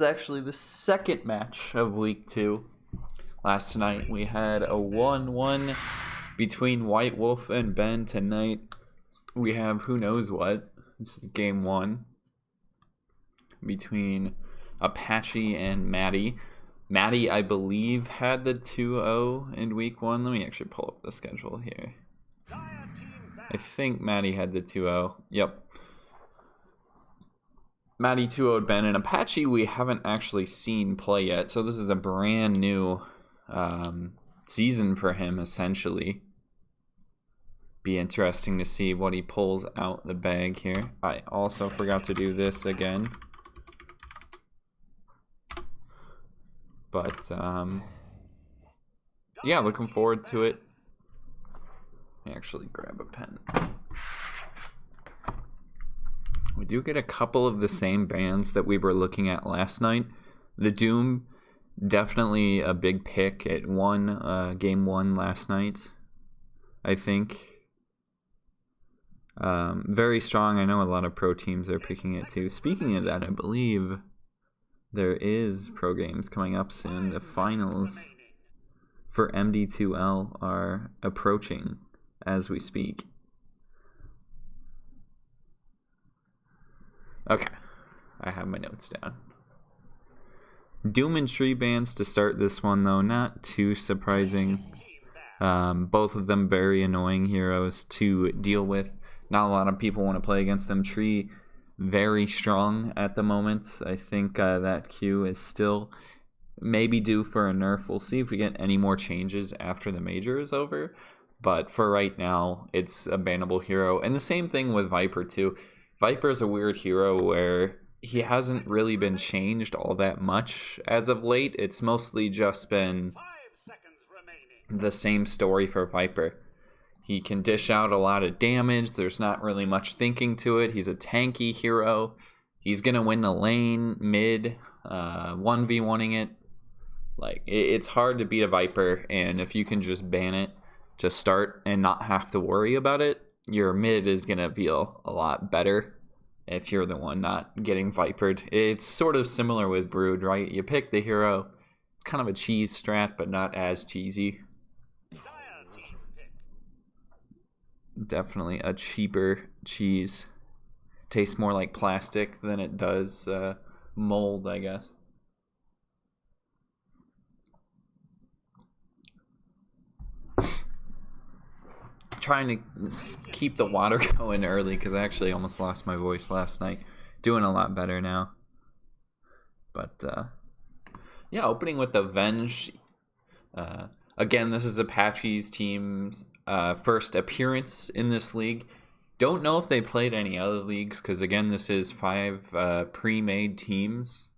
It's actually the second match of week 2. Last night we had a 1-1 between White Wolf and Ben. Tonight we have who knows what. This is game 1 between Apache and Matty. Matty, I believe, had the 2-0 in week 1. Let me actually pull up the schedule here. I think Matty had the 2-0. Yep. Matty 2-0'd Ben, and Apache we haven't actually seen play yet, so this is a brand new season for him, essentially. Be interesting to see what he pulls out the bag here. I also forgot to do this again. But, yeah, looking forward to it. Let me actually grab a pen. We do get a couple of the same bands that we were looking at last night. The Doom, definitely a big pick. It won game 1 last night, I think. Very strong. I know a lot of pro teams are picking it too. Speaking of that, I believe there is pro games coming up soon. The finals for MD2L are approaching as we speak. Okay, I have my notes down. Doom and Tree bands to start this one, though, not too surprising. Both of them very annoying heroes to deal with. Not a lot of people want to play against them. Tree, very strong at the moment. I think that Q is still maybe due for a nerf. We'll see if we get any more changes after the major is over. But for right now, it's a bannable hero. And the same thing with Viper, too. Viper is a weird hero where he hasn't really been changed all that much as of late. It's mostly just been the same story for Viper. He can dish out a lot of damage. There's not really much thinking to it. He's a tanky hero. He's going to win the lane, mid, 1v1ing it. Like, it's hard to beat a Viper, and if you can just ban it to start and not have to worry about it, your mid is going to feel a lot better if you're the one not getting vipered. It's sort of similar with Brood, right? You pick the hero. It's kind of a cheese strat, but not as cheesy. Definitely a cheaper cheese. Tastes more like plastic than it does mold, I guess. Trying to keep the water going early because I actually almost lost my voice last night. Doing a lot better now. But, yeah, opening with the Venge. Again, this is Apache's team's first appearance in this league. Don't know if they played any other leagues because, again, this is 5 pre-made teams.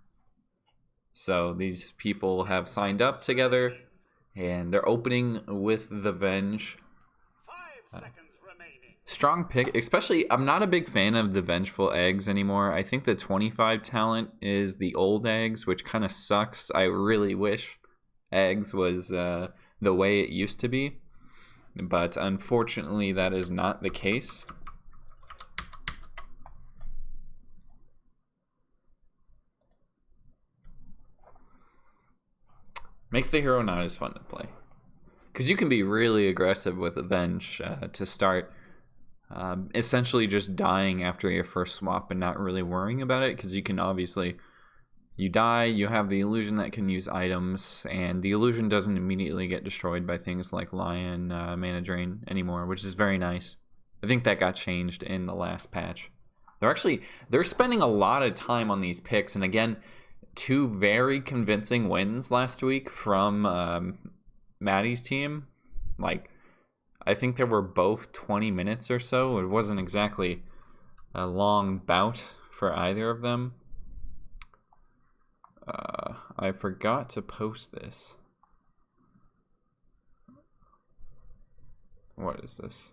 So these people have signed up together and they're opening with the Venge. Strong pick, especially I'm not a big fan of the Vengeful Eggs anymore. I think the 25 talent is the old Eggs, which kind of sucks. I really wish Eggs was the way it used to be, but unfortunately that is not the case. Makes the hero not as fun to play. Because you can be really aggressive with Avenge to start. Essentially just dying after your first swap and not really worrying about it. Because you can obviously, you die, you have the illusion that can use items. And the illusion doesn't immediately get destroyed by things like Lion, Mana Drain anymore. Which is very nice. I think that got changed in the last patch. They're spending a lot of time on these picks. And again, 2 very convincing wins last week from Matty's team. Like, I think they were both 20 minutes or so. It wasn't exactly a long bout for either of them. I forgot to post this. What is this?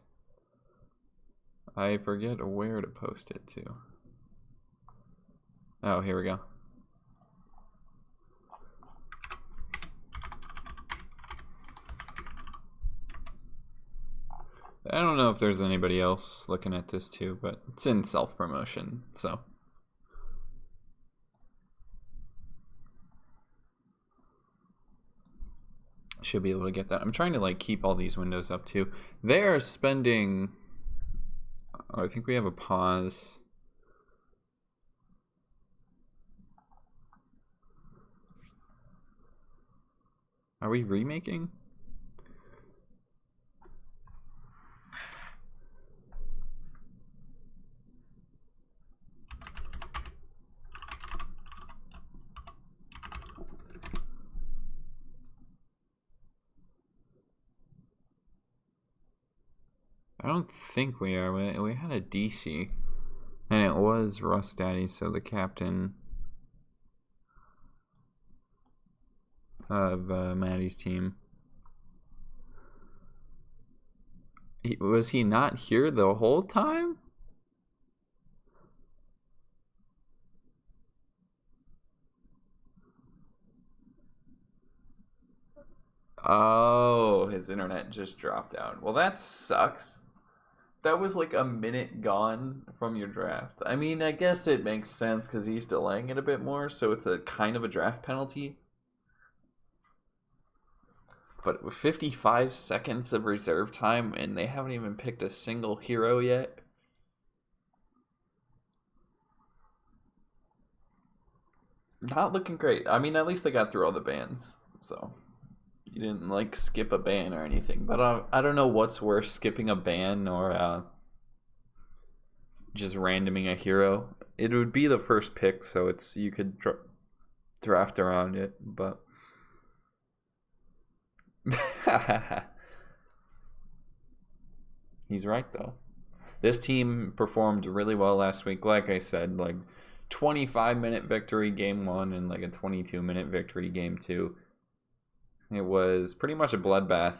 I forget where to post it to. Oh, here we go. I don't know if there's anybody else looking at this too, but it's in self-promotion, so. should be able to get that. I'm trying to like keep all these windows up too. They're spending, oh, I think we have a pause. Are we remaking? I don't think we are. We had a DC, and it was Russ Daddy, so the captain of Matty's team. Was he not here the whole time? Oh, his internet just dropped out. Well, that sucks. That was like a minute gone from your draft. I mean, I guess it makes sense because he's delaying it a bit more, so it's a kind of a draft penalty. But with 55 seconds of reserve time, and they haven't even picked a single hero yet. Not looking great. I mean, at least they got through all the bans, so you didn't like skip a ban or anything. But I don't know what's worse, skipping a ban or just randoming a hero. It would be the first pick, so it's you could draft around it, but. He's right though. This team performed really well last week. Like I said, like 25-minute victory game 1 and like a 22-minute victory game 2. It was pretty much a bloodbath.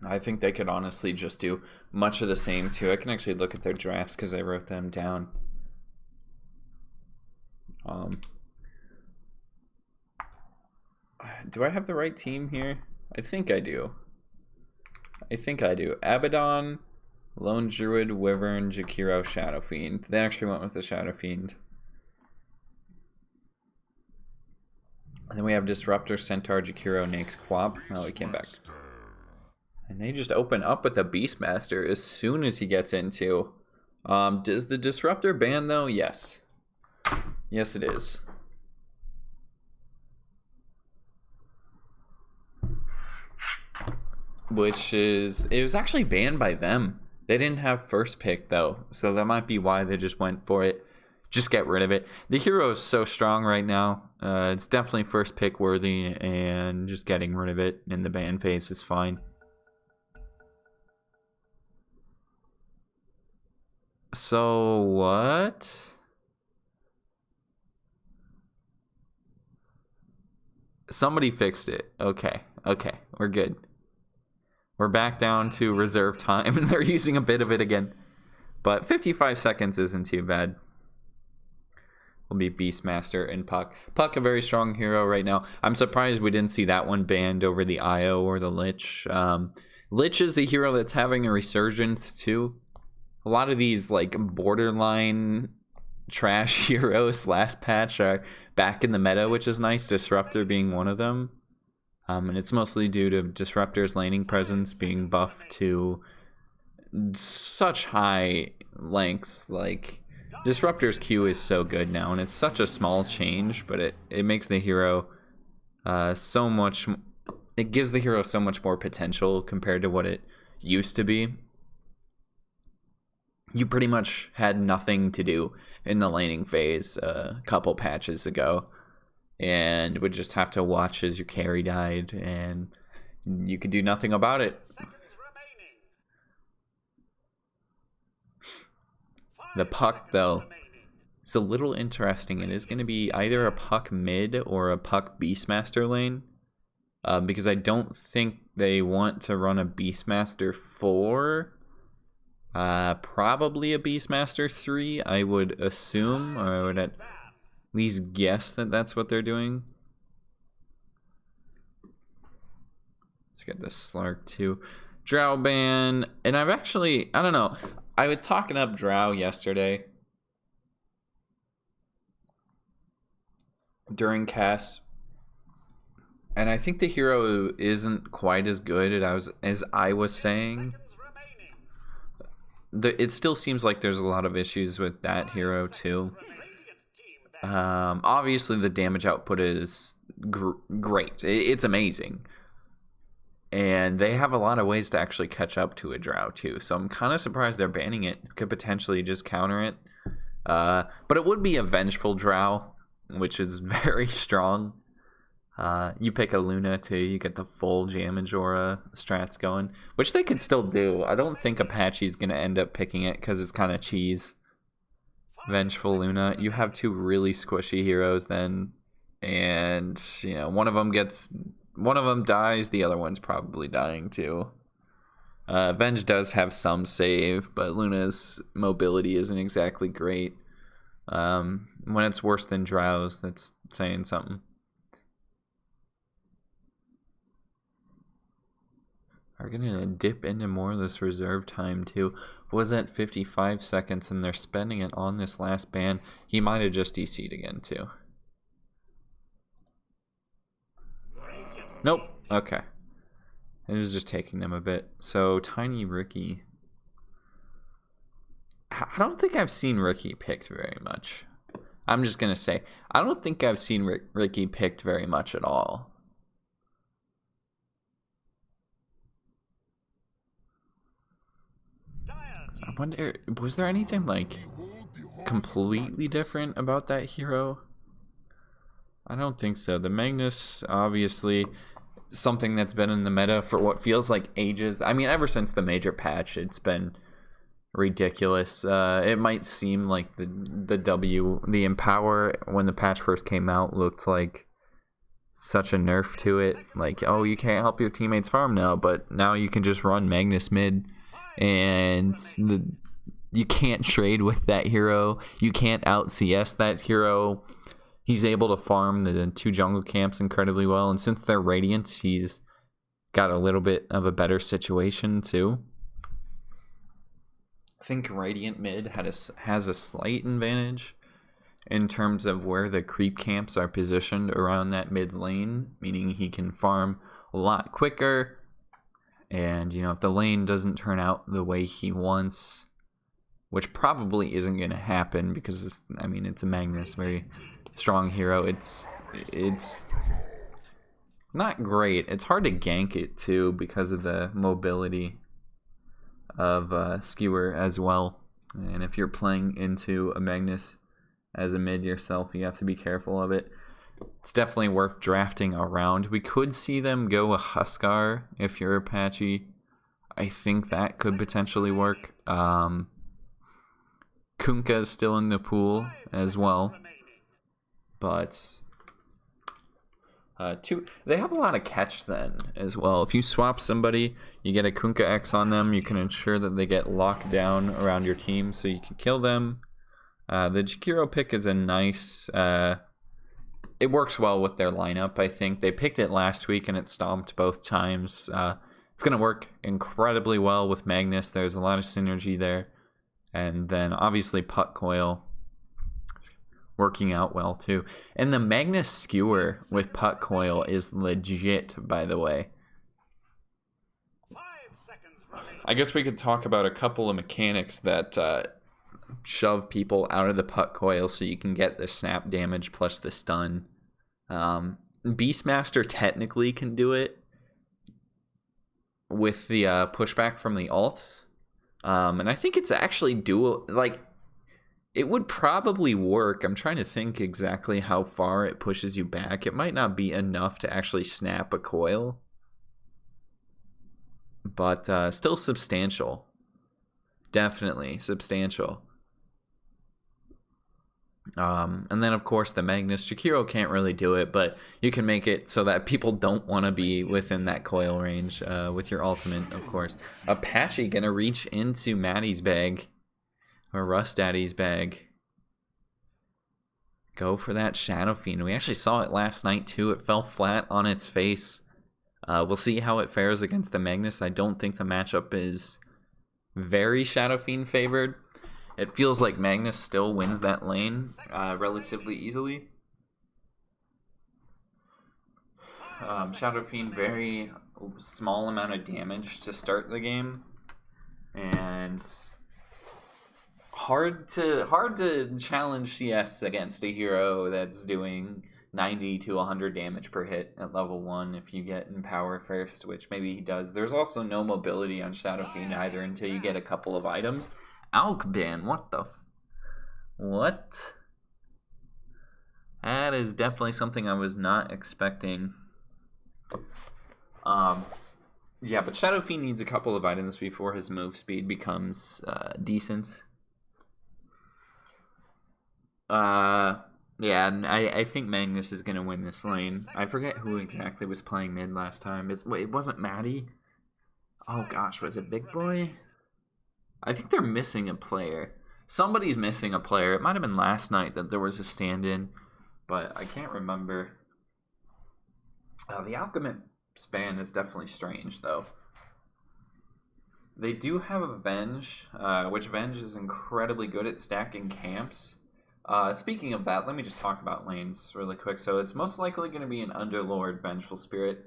I think they could honestly just do much of the same too. I can actually look at their drafts because I wrote them down. Do I have the right team here? I think I do. Abaddon, Lone Druid, Wyvern, Jakiro, Shadow Fiend. They actually went with the Shadow Fiend. And then we have Disruptor, Centaur, Jakiro, Nyx, Quab. Oh, he came back. And they just open up with the Beastmaster as soon as he gets into. Does the Disruptor ban though? Yes. Yes, it is. Which is, it was actually banned by them. They didn't have first pick though, so that might be why they just went for it. Just get rid of it. The hero is so strong right now. It's definitely first pick worthy, and just getting rid of it in the ban phase is fine. So what? Somebody fixed it. Okay, we're good. We're back down to reserve time, and they're using a bit of it again. But 55 seconds isn't too bad. Will be Beastmaster and Puck. Puck, a very strong hero right now. I'm surprised we didn't see that one banned over the IO or the Lich. Lich is a hero that's having a resurgence too. A lot of these like borderline trash heroes last patch are back in the meta, which is nice. Disruptor being one of them. And it's mostly due to Disruptor's laning presence being buffed to such high lengths. Like, Disruptor's Q is so good now, and it's such a small change, but it makes the hero so much... It gives the hero so much more potential compared to what it used to be. You pretty much had nothing to do in the laning phase a couple patches ago, and would just have to watch as your carry died, and you could do nothing about it. The Puck, though, is a little interesting. It is going to be either a Puck mid or a Puck Beastmaster lane, because I don't think they want to run a Beastmaster 4. Probably a Beastmaster 3, I would assume, or I would at least guess that that's what they're doing. Let's get this Slark too. Drow ban, and I've actually, I don't know, I was talking up Drow yesterday. during cast. And I think the hero isn't quite as good as I was saying. It still seems like there's a lot of issues with that hero too. Obviously, the damage output is great. It's amazing. And they have a lot of ways to actually catch up to a Drow too. So I'm kind of surprised they're banning it. Could potentially just counter it. But it would be a Vengeful Drow, which is very strong. You pick a Luna too, you get the full Jamajora strats going, which they could still do. I don't think Apache's going to end up picking it because it's kind of cheese. Vengeful Luna, you have two really squishy heroes then, and you know one of them dies, the other one's probably dying too. Venge does have some save, but Luna's mobility isn't exactly great. When it's worse than Drow's, that's saying something. Are gonna dip into more of this reserve time too. Was at 55 seconds and they're spending it on this last ban. He might have just DC'd again too. Nope. Okay. It was just taking them a bit. So Tiny Rookie. I don't think I've seen Rookie picked very much. I'm just gonna say I don't think I've seen Rookie picked very much at all. I wonder, was there anything like completely different about that hero? I don't think so. The Magnus, obviously, something that's been in the meta for what feels like ages. I mean, ever since the major patch, it's been ridiculous. It might seem like the Empower, when the patch first came out, looked like such a nerf to it. Like, oh, you can't help your teammates farm now, but now you can just run Magnus mid. And you can't trade with that hero. You can't out CS that hero. He's able to farm the two jungle camps incredibly well. And since they're Radiant, he's got a little bit of a better situation too. I think Radiant mid has a slight advantage in terms of where the creep camps are positioned around that mid lane, meaning he can farm a lot quicker. And, you know, if the lane doesn't turn out the way he wants, which probably isn't going to happen because, I mean, it's a Magnus, very strong hero. It's not great. It's hard to gank it, too, because of the mobility of Skewer as well. And if you're playing into a Magnus as a mid yourself, you have to be careful of it. It's definitely worth drafting around. We could see them go a Huskar if you're Apache. I think that could potentially work. Kunkka is still in the pool as well. But they have a lot of catch then as well. If you swap somebody, you get a Kunkka X on them, you can ensure that they get locked down around your team so you can kill them. The Jakiro pick is a nice... it works well with their lineup, I think. They picked it last week and it stomped both times. It's going to work incredibly well with Magnus. There's a lot of synergy there. And then obviously Putt Coil is working out well too. And the Magnus Skewer with Putt Coil is legit, by the way. I guess we could talk about a couple of mechanics that shove people out of the Putt Coil so you can get the snap damage plus the stun. Beastmaster technically can do it with the pushback from the ult. And I think it's actually dual, like, it would probably work. I'm trying to think exactly how far it pushes you back. It might not be enough to actually snap a coil, but still substantial. Definitely substantial. And then, of course, the Magnus. Jakiro can't really do it, but you can make it so that people don't want to be within that coil range with your ultimate, of course. Apache gonna reach into Matty's bag, or Rust Daddy's bag. Go for that Shadow Fiend. We actually saw it last night, too. It fell flat on its face. We'll see how it fares against the Magnus. I don't think the matchup is very Shadow Fiend favored. It feels like Magnus still wins that lane relatively easily. Shadow Fiend, very small amount of damage to start the game, and hard to challenge CS against a hero that's doing 90 to 100 damage per hit at level 1 if you get Empower first, which maybe he does. There's also no mobility on Shadow Fiend either until you get a couple of items. Alk ban, what the what? That is definitely something I was not expecting. Yeah, but Shadow Fiend needs a couple of items before his move speed becomes decent. Yeah, and I think Magnus is going to win this lane. I forget who exactly was playing mid last time. It wasn't Matty? Oh gosh, was it Big Boy? I think they're missing a player. Somebody's missing a player. It might have been last night that there was a stand-in, but I can't remember. The Alchemist ban is definitely strange, though. They do have a Venge, which Venge is incredibly good at stacking camps. Speaking of that, let me just talk about lanes really quick. So it's most likely going to be an Underlord Vengeful Spirit.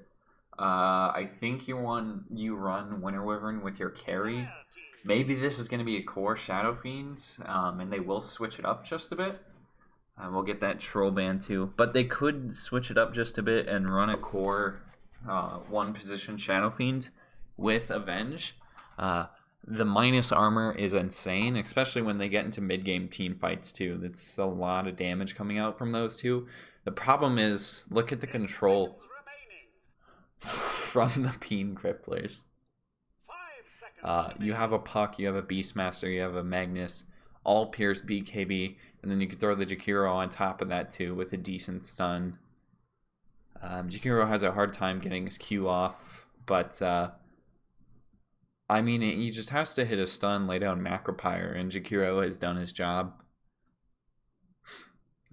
I think you run Winter Wyvern with your carry. Maybe this is going to be a core Shadow Fiend, and they will switch it up just a bit. We'll get that troll ban too. But they could switch it up just a bit and run a core one position Shadow Fiend with Avenge. The minus armor is insane, especially when they get into mid-game team fights too. That's a lot of damage coming out from those two. The problem is, look at the control from the Peen Cripplers. You have a Puck, you have a Beastmaster, you have a Magnus, all Pierce BKB, and then you can throw the Jakiro on top of that too with a decent stun. Jakiro has a hard time getting his Q off, but I mean, he just has to hit a stun, lay down Macropyre, and Jakiro has done his job.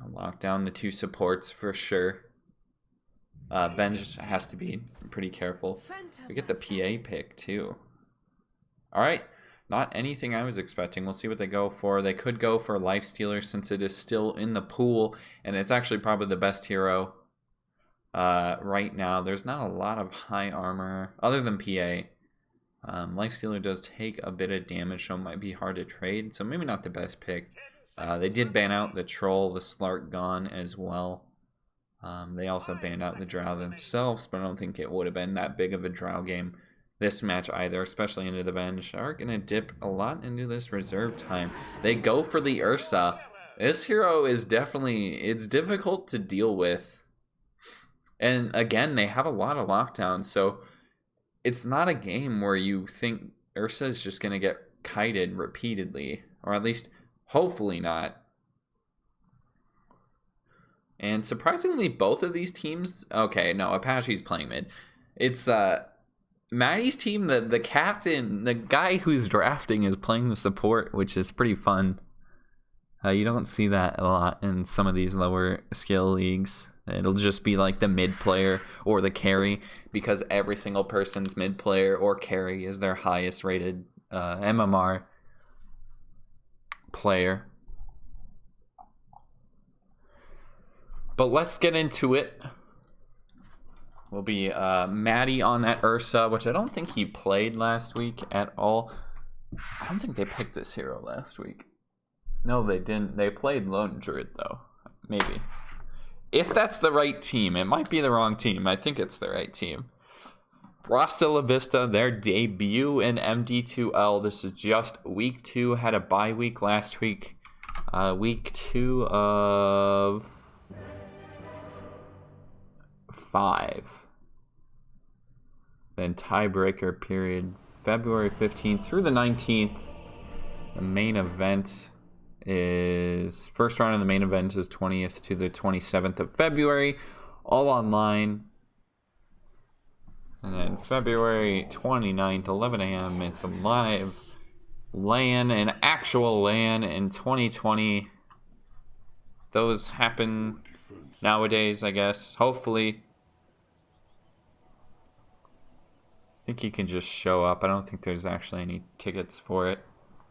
I'll lock down the two supports for sure. Venge has to be pretty careful. We get the PA pick too. Alright, not anything I was expecting. We'll see what they go for. They could go for Lifestealer since it is still in the pool, and it's actually probably the best hero right now. There's not a lot of high armor other than PA. Lifestealer does take a bit of damage, so it might be hard to trade, so maybe not the best pick. They did ban out the Troll, the Slark Gone as well. They also banned out the Drow themselves, but I don't think it would have been that big of a Drow game this match either, especially into the bench. Are going to dip a lot into this reserve time. They go for the Ursa. This hero is definitely, it's difficult to deal with. And again, they have a lot of lockdowns, so it's not a game where you think Ursa is just going to get kited repeatedly, or at least hopefully not. And surprisingly, both of these teams, okay, no, Apache's playing mid. It's Matty's team, the captain, the guy who's drafting is playing the support, which is pretty fun. You don't see that a lot in some of these lower skill leagues. It'll just be like the mid player or the carry, because every single person's mid player or carry is their highest rated MMR player. But let's get into it. Will be Matty on that Ursa, which I don't think he played last week at all. I don't think they picked this hero last week. No, they didn't. They played Lone Druid, though. Maybe. If that's the right team. It might be the wrong team. I think it's the right team. Rasta La Vista, their debut in MD2L. This is just week 2. Had a bye week last week. Week 2 of 5. Then tiebreaker period, February 15th through the 19th. The main event is, first round of the main event is 20th to the 27th of February, all online. And then February 29th, 11 a.m., it's a live LAN, an actual LAN in 2020. Those happen nowadays, I guess, hopefully. I think you can just show up. I don't think there's actually any tickets for it.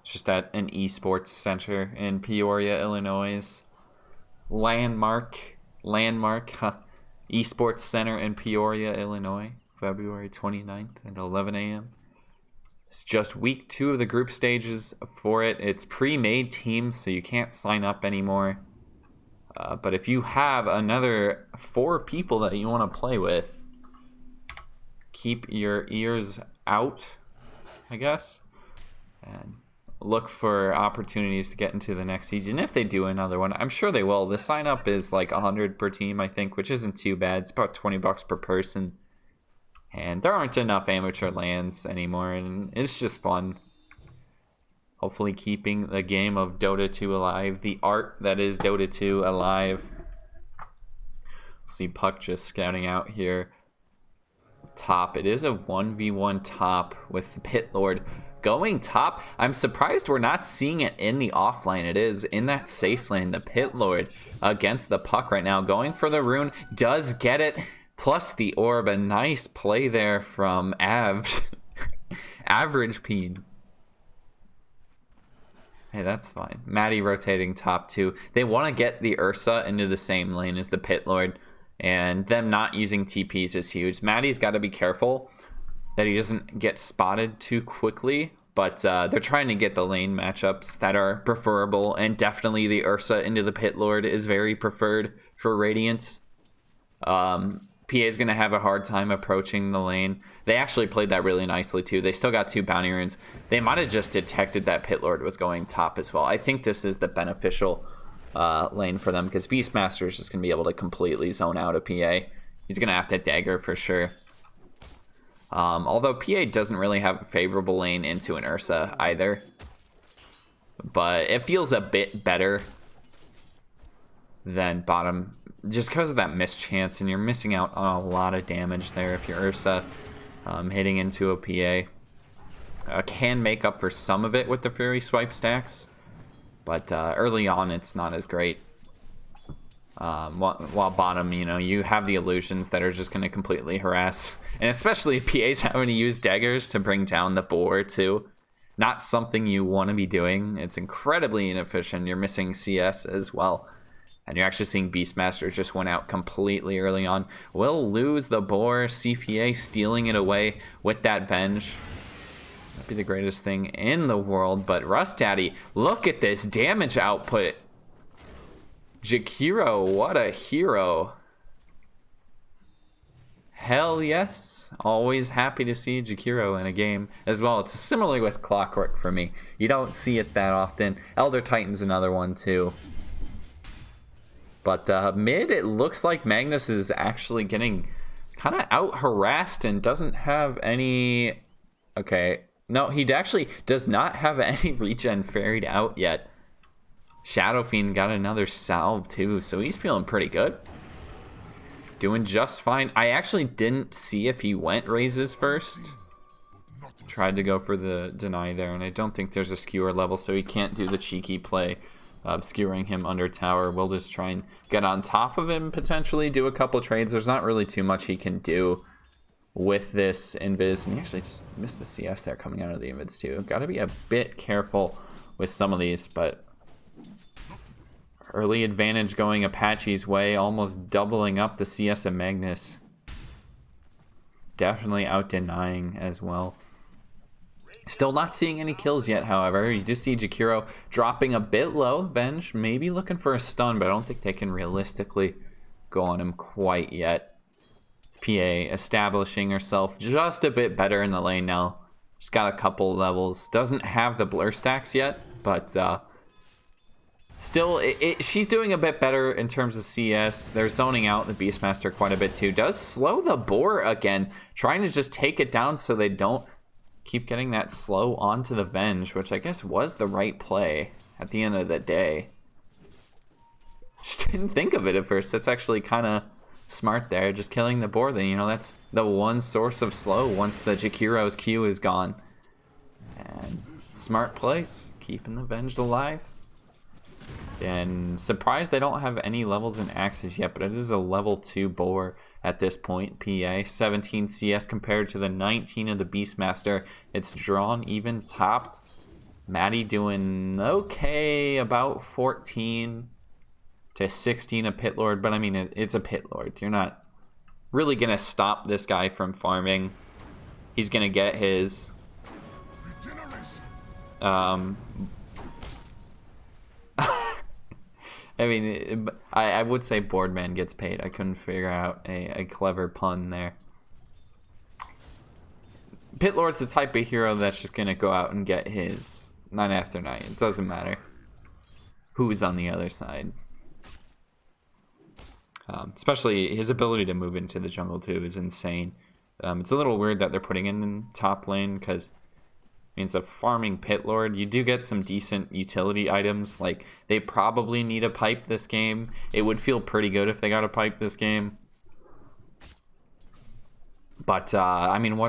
It's just at an esports center in Peoria, Illinois. Landmark, huh? Esports Center in Peoria, Illinois, February 29th at 11 a.m. It's just week 2 of the group stages for it. It's pre-made teams, so you can't sign up anymore. But if you have another 4 people that you want to play with, keep your ears out, I guess, and look for opportunities to get into the next season. If they do another one, I'm sure they will. The sign up is like 100 per team, I think, which isn't too bad. It's about $20 per person. And there aren't enough amateur lands anymore, and it's just fun. Hopefully keeping the game of Dota 2 alive, the art that is Dota 2 alive. See Puck just scouting out here. Top, it is a 1v1 top with the Pit Lord going top. I'm surprised we're not seeing it in the offlane. It is in that safe lane. The Pit Lord against the Puck right now, going for the rune, does get it, plus the orb. A nice play there from Average Peen. Hey, that's fine. Matty rotating top 2. They want to get the Ursa into the same lane as the Pit Lord, and them not using TPs is huge. Matty's got to be careful that he doesn't get spotted too quickly, but they're trying to get the lane matchups that are preferable, and definitely the Ursa into the Pit Lord is very preferred for Radiant. PA is going to have a hard time approaching the lane. They actually played that really nicely too. They still got 2 bounty runes. They might have just detected that Pit Lord was going top as well. I think this is the beneficial lane for them, because Beastmaster is just going to be able to completely zone out a PA. He's going to have to dagger for sure. Although PA doesn't really have a favorable lane into an Ursa either. But it feels a bit better than bottom, just because of that mischance, and you're missing out on a lot of damage there if you're Ursa hitting into a PA. Can make up for some of it with the Fury Swipe stacks, but early on it's not as great. While bottom, you know, you have the illusions that are just going to completely harass, and especially PA's having to use daggers to bring down the boar too. Not something you want to be doing. It's incredibly inefficient. You're missing CS as well, and you're actually seeing Beastmaster just went out completely early on. Will lose the boar. CPA stealing it away with that Venge. That'd be the greatest thing in the world. But Rust Daddy, look at this damage output. Jakiro, what a hero. Hell yes. Always happy to see Jakiro in a game as well. It's similar with Clockwork for me. You don't see it that often. Elder Titan's another one too. But mid, it looks like Magnus is actually getting kind of out harassed and doesn't have any... Okay. No, he actually does not have any regen ferried out yet. Shadow Fiend got another salve too, so he's feeling pretty good. Doing just fine. I actually didn't see if he went raises first. Tried to go for the deny there, and I don't think there's a skewer level, so he can't do the cheeky play of skewering him under tower. We'll just try and get on top of him, potentially do a couple trades. There's not really too much he can do with this invis, and he actually just missed the CS there coming out of the invis too. Got to be a bit careful with some of these, but early advantage going Apache's way, almost doubling up the CS of Magnus. Definitely out denying as well. Still not seeing any kills yet, however. You just see Jakiro dropping a bit low. Venge maybe looking for a stun, but I don't think they can realistically go on him quite yet. It's PA establishing herself just a bit better in the lane now. She's got a couple levels. Doesn't have the blur stacks yet, but still, she's doing a bit better in terms of CS. They're zoning out the Beastmaster quite a bit too. Does slow the boar again, trying to just take it down so they don't keep getting that slow onto the Venge, which I guess was the right play at the end of the day. Just didn't think of it at first. That's actually kind of smart there. Just killing the boar, then, you know, that's the one source of slow once the Jakiro's Q is gone. And smart place, keeping the Venge alive. And surprised they don't have any levels in Axes yet, but it is a level 2 boar at this point. PA 17 CS compared to the 19 of the Beastmaster. It's drawn even top. Matty doing okay, about 14 to 16 a Pit Lord, but I mean it's a Pit Lord. You're not really gonna stop this guy from farming. He's gonna get his. I mean, I would say Boardman gets paid. I couldn't figure out a clever pun there. Pit Lord's the type of hero that's just going to go out and get his 9 after 9. It doesn't matter who's on the other side. Especially his ability to move into the jungle too is insane. It's a little weird that they're putting him in top lane because means a farming Pit Lord, you do get some decent utility items. Like, they probably need a pipe this game. It would feel pretty good if they got a pipe this game. But, I mean,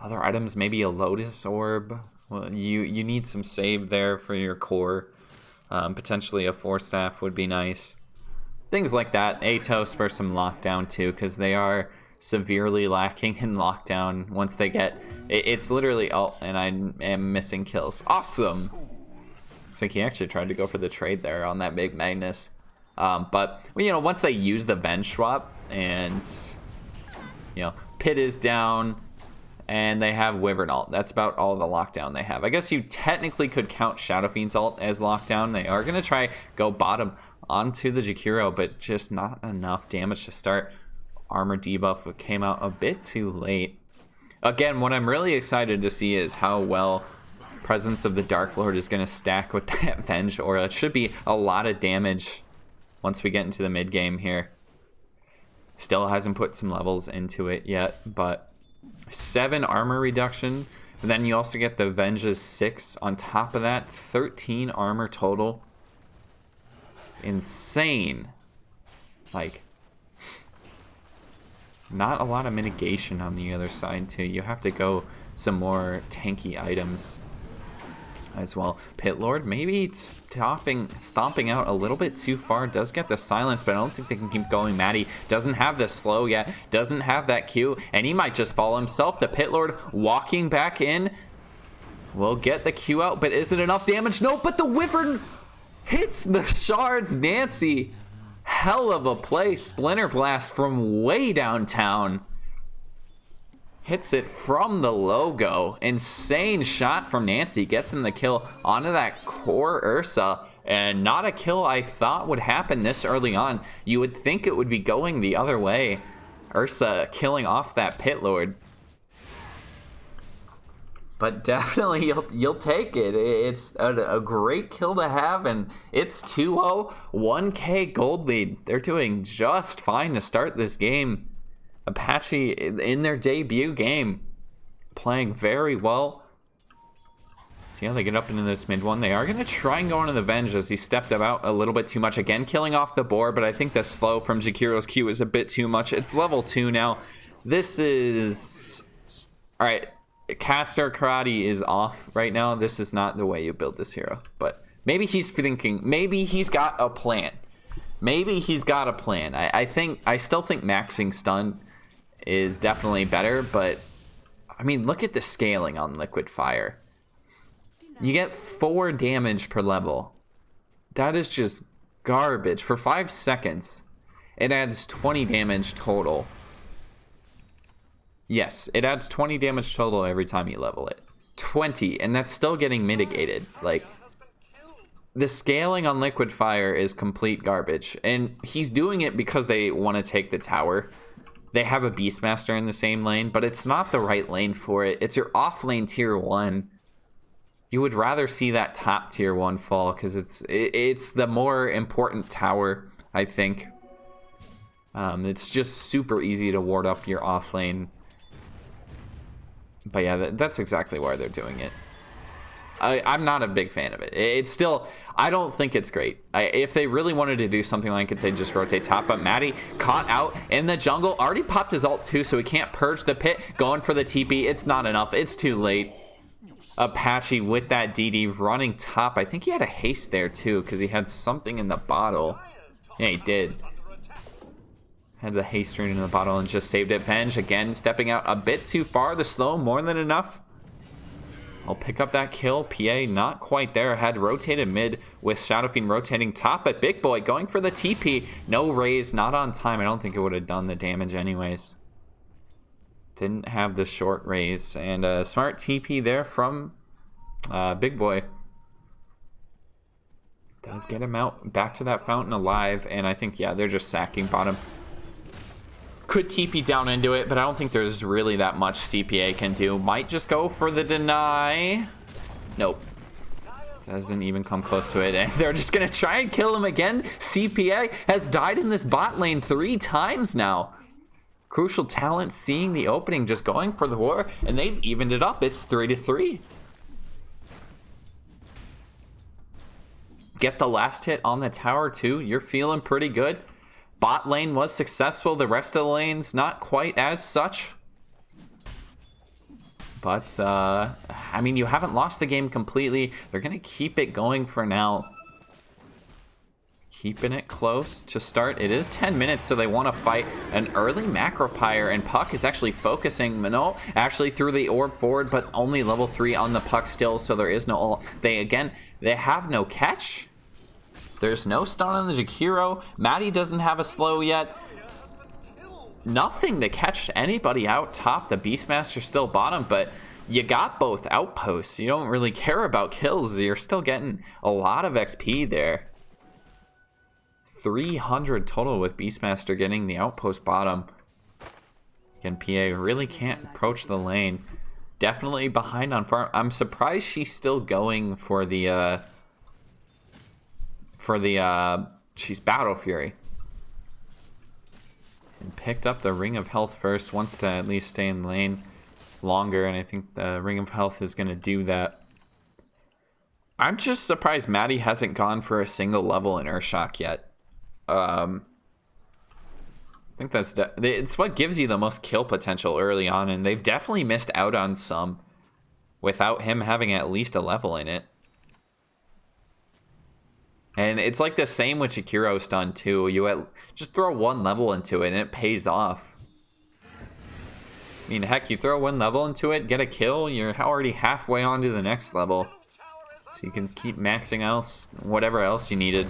other items, maybe a Lotus Orb. Well, you need some save there for your core. Potentially a 4-staff would be nice. Things like that. Atos for some lockdown, too, because they are severely lacking in lockdown once they get it's literally and I am missing kills. Awesome. Looks like he actually tried to go for the trade there on that big Magnus, but you know, once they use the Venge swap and you know Pit is down and they have Wyvern ult, that's about all the lockdown they have. I guess you technically could count Shadow Fiend's ult as lockdown. They are gonna try go bottom onto the Jakiro, but just not enough damage to start. Armor debuff came out a bit too late. Again, what I'm really excited to see is how well Presence of the Dark Lord is going to stack with that Venge Aura. It should be a lot of damage once we get into the mid game here. Still hasn't put some levels into it yet, but 7 armor reduction. And then you also get the Venge's 6 on top of that. 13 armor total. Insane. Like, not a lot of mitigation on the other side too. You have to go some more tanky items as well. Pit Lord maybe stomping out a little bit too far. Does get the silence, but I don't think they can keep going. Matty doesn't have the slow yet. Doesn't have that Q, and he might just fall himself. The Pit Lord walking back in will get the Q out, but is it enough damage? No, but the Wyvern hits the shards. Nancy, hell of a play. Splinter Blast from way downtown. Hits it from the logo. Insane shot from Nancy. Gets him the kill onto that core Ursa. And not a kill I thought would happen this early on. You would think it would be going the other way. Ursa killing off that Pit Lord. But definitely you'll take it. It's a great kill to have, and it's 2-0, 1K gold lead. They're doing just fine to start this game. Apache in their debut game, playing very well. See how they get up into this mid one. They are going to try and go into the Venge as he stepped out a little bit too much. Again, killing off the board, but I think the slow from Jakiro's Q is a bit too much. It's level 2 now. This is... Alright. Caster Karate is off right now. This is not the way you build this hero. But maybe he's thinking, maybe he's got a plan. Maybe he's got a plan. I still think maxing stun is definitely better, but I mean, look at the scaling on Liquid Fire. You get 4 damage per level. That is just garbage. For 5 seconds, it adds 20 damage total. Yes, it adds 20 damage total every time you level it. 20, and that's still getting mitigated. Like, the scaling on Liquid Fire is complete garbage. And he's doing it because they want to take the tower. They have a Beastmaster in the same lane, but it's not the right lane for it. It's your off lane tier 1. You would rather see that top tier 1 fall, because it's the more important tower, I think. It's just super easy to ward up your off lane. But yeah, that's exactly why they're doing it. I'm not a big fan of it. It's still, I don't think it's great. If they really wanted to do something like it, they'd just rotate top. But Matty caught out in the jungle. Already popped his ult too, so he can't purge the pit. Going for the TP. It's not enough. It's too late. Apache with that DD running top. I think he had a haste there too, because he had something in the bottle. Yeah, he did. Had the haste rune in the bottle and just saved it. Venge again stepping out a bit too far. The slow more than enough. He'll pick up that kill. PA not quite there. Had rotated mid with Shadow Fiend rotating top, but Big Boy going for the TP. No raise, not on time. I don't think it would have done the damage anyways. Didn't have the short raise. And a smart TP there from Big Boy. Does get him out back to that fountain alive. And I think, yeah, they're just sacking bottom. Could TP down into it, but I don't think there's really that much CPA can do. Might just go for the deny. Nope. Doesn't even come close to it. And they're just going to try and kill him again. CPA has died in this bot lane 3 times now. Crucial Talent seeing the opening, just going for the war. And they've evened it up. It's 3-3. Get the last hit on the tower too. You're feeling pretty good. Bot lane was successful. The rest of the lanes not quite as such. But, I mean, you haven't lost the game completely. They're going to keep it going for now. Keeping it close to start. It is 10 minutes, so they want to fight an early macro pyre. And Puck is actually focusing. No, actually threw the orb forward, but only level 3 on the Puck still, so there is no ult. They have no catch. There's no stun on the Jakiro. Matty doesn't have a slow yet. Nothing to catch anybody out top. The Beastmaster's still bottom, but you got both outposts. You don't really care about kills. You're still getting a lot of XP there. 300 total with Beastmaster getting the outpost bottom. Again, PA really can't approach the lane. Definitely behind on farm. I'm surprised she's still going for the... she's Battle Fury. And picked up the Ring of Health first, wants to at least stay in lane longer, and I think the Ring of Health is going to do that. I'm just surprised Matty hasn't gone for a single level in Earthshock yet. I think it's what gives you the most kill potential early on, and they've definitely missed out on some without him having at least a level in it. And it's like the same with Jakiro stun too. You just throw 1 level into it and it pays off. I mean, heck, you throw 1 level into it, get a kill, you're already halfway on to the next level. So you can keep maxing else, whatever else you needed.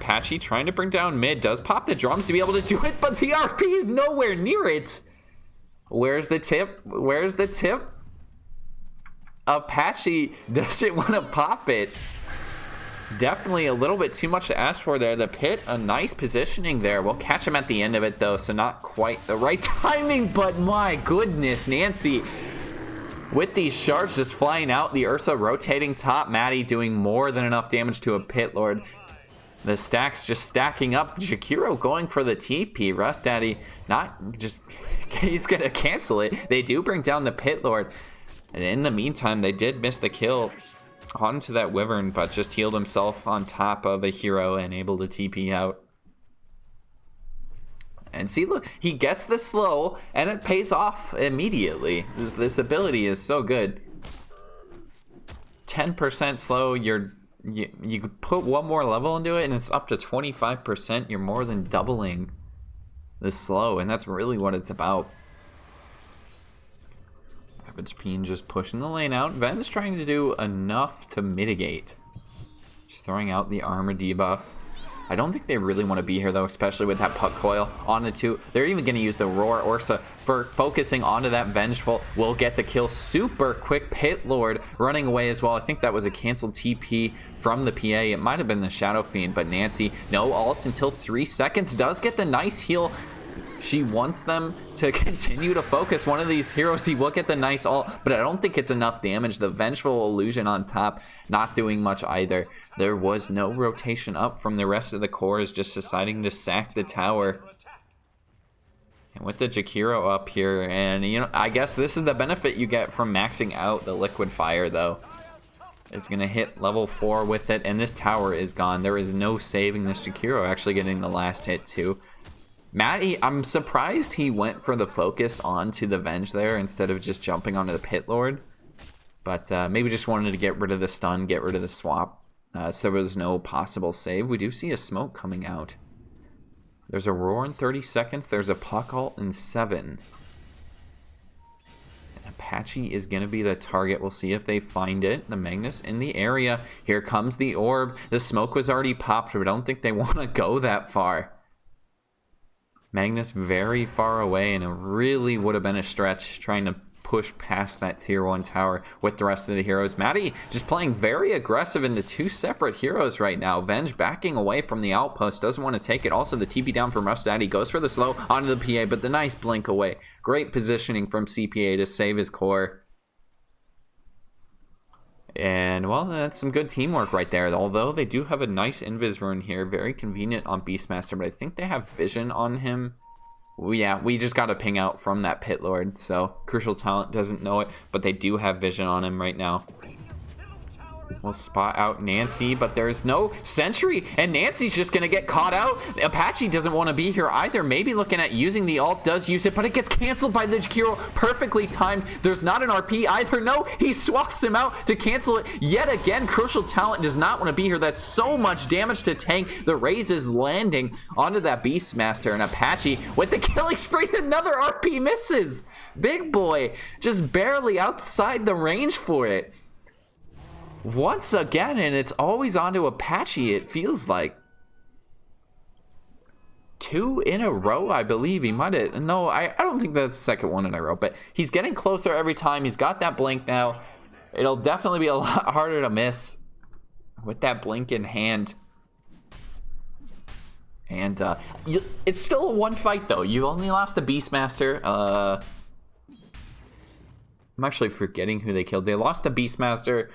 Apache trying to bring down mid, does pop the drums to be able to do it, but the RP is nowhere near it. Where's the tip? Where's the tip? Apache doesn't want to pop it. Definitely a little bit too much to ask for there. The pit, a nice positioning there. We'll catch him at the end of it though, so not quite the right timing, but my goodness, Nancy. With these shards just flying out, the Ursa rotating top, Matty doing more than enough damage to a pit lord. The stacks just stacking up. Jakiro going for the TP. Rust Daddy not just, he's gonna cancel it. They do bring down the pit lord. And in the meantime, they did miss the kill onto that Wyvern, but just healed himself on top of a hero and able to TP out. And see, look, he gets the slow and it pays off immediately. This ability is so good. 10% slow, you put 1 more level into it and it's up to 25%. You're more than doubling the slow, and that's really what it's about. Peen just pushing the lane out. Ven's trying to do enough to mitigate. Just throwing out the armor debuff. I don't think they really want to be here though, especially with that Puck Coil on the 2. They're even going to use the Roar Ursa for focusing onto that Vengeful. Will get the kill. Super quick Pit Lord running away as well. I think that was a canceled TP from the PA. It might have been the Shadow Fiend, but Nancy, no ult until 3 seconds. Does get the nice heal. She wants them to continue to focus one of these heroes. He will get the nice ult, but I don't think it's enough damage. The Vengeful Illusion on top, not doing much either. There was no rotation up from the rest of the cores, just deciding to sack the tower. And with the Jakiro up here, and you know, I guess this is the benefit you get from maxing out the Liquid Fire though. It's going to hit level 4 with it, and this tower is gone. There is no saving this Jakiro actually getting the last hit too. Matty, I'm surprised he went for the focus onto the Venge there instead of just jumping onto the Pit Lord. But maybe just wanted to get rid of the stun, get rid of the swap. So there was no possible save. We do see a smoke coming out. There's a Roar in 30 seconds. There's a Puck ult in 7. And Apache is going to be the target. We'll see if they find it. The Magnus in the area. Here comes the orb. The smoke was already popped, but I don't think they want to go that far. Magnus very far away, and it really would have been a stretch trying to push past that tier 1 tower with the rest of the heroes. Matty just playing very aggressive into 2 separate heroes right now. Venge backing away from the outpost, doesn't want to take it. Also the TP down from Daddy goes for the slow onto the PA, but the nice blink away. Great positioning from CPA to save his core. And, well, that's some good teamwork right there. Although they do have a nice invis rune here. Very convenient on Beastmaster, but I think they have vision on him. Well, yeah, we just got a ping out from that Pit Lord, so Crucial Talent doesn't know it, but they do have vision on him right now. We'll spot out Nancy, but there's no sentry, and Nancy's just going to get caught out. Apache doesn't want to be here either. Maybe looking at using the ult, does use it, but it gets canceled by the Jakiro. Perfectly timed. There's not an RP either. No, he swaps him out to cancel it yet again. Crucial Talent does not want to be here. That's so much damage to tank. The raise is landing onto that Beastmaster, and Apache with the killing spree. Another RP misses. Big boy just barely outside the range for it. Once again, and it's always onto Apache, it feels like. 2 in a row, I believe. He might have... No, I don't think that's the second one in a row, but he's getting closer every time. He's got that blink now. It'll definitely be a lot harder to miss with that blink in hand. And it's still a 1 fight, though. You only lost the Beastmaster. I'm actually forgetting who they killed. They lost the Beastmaster,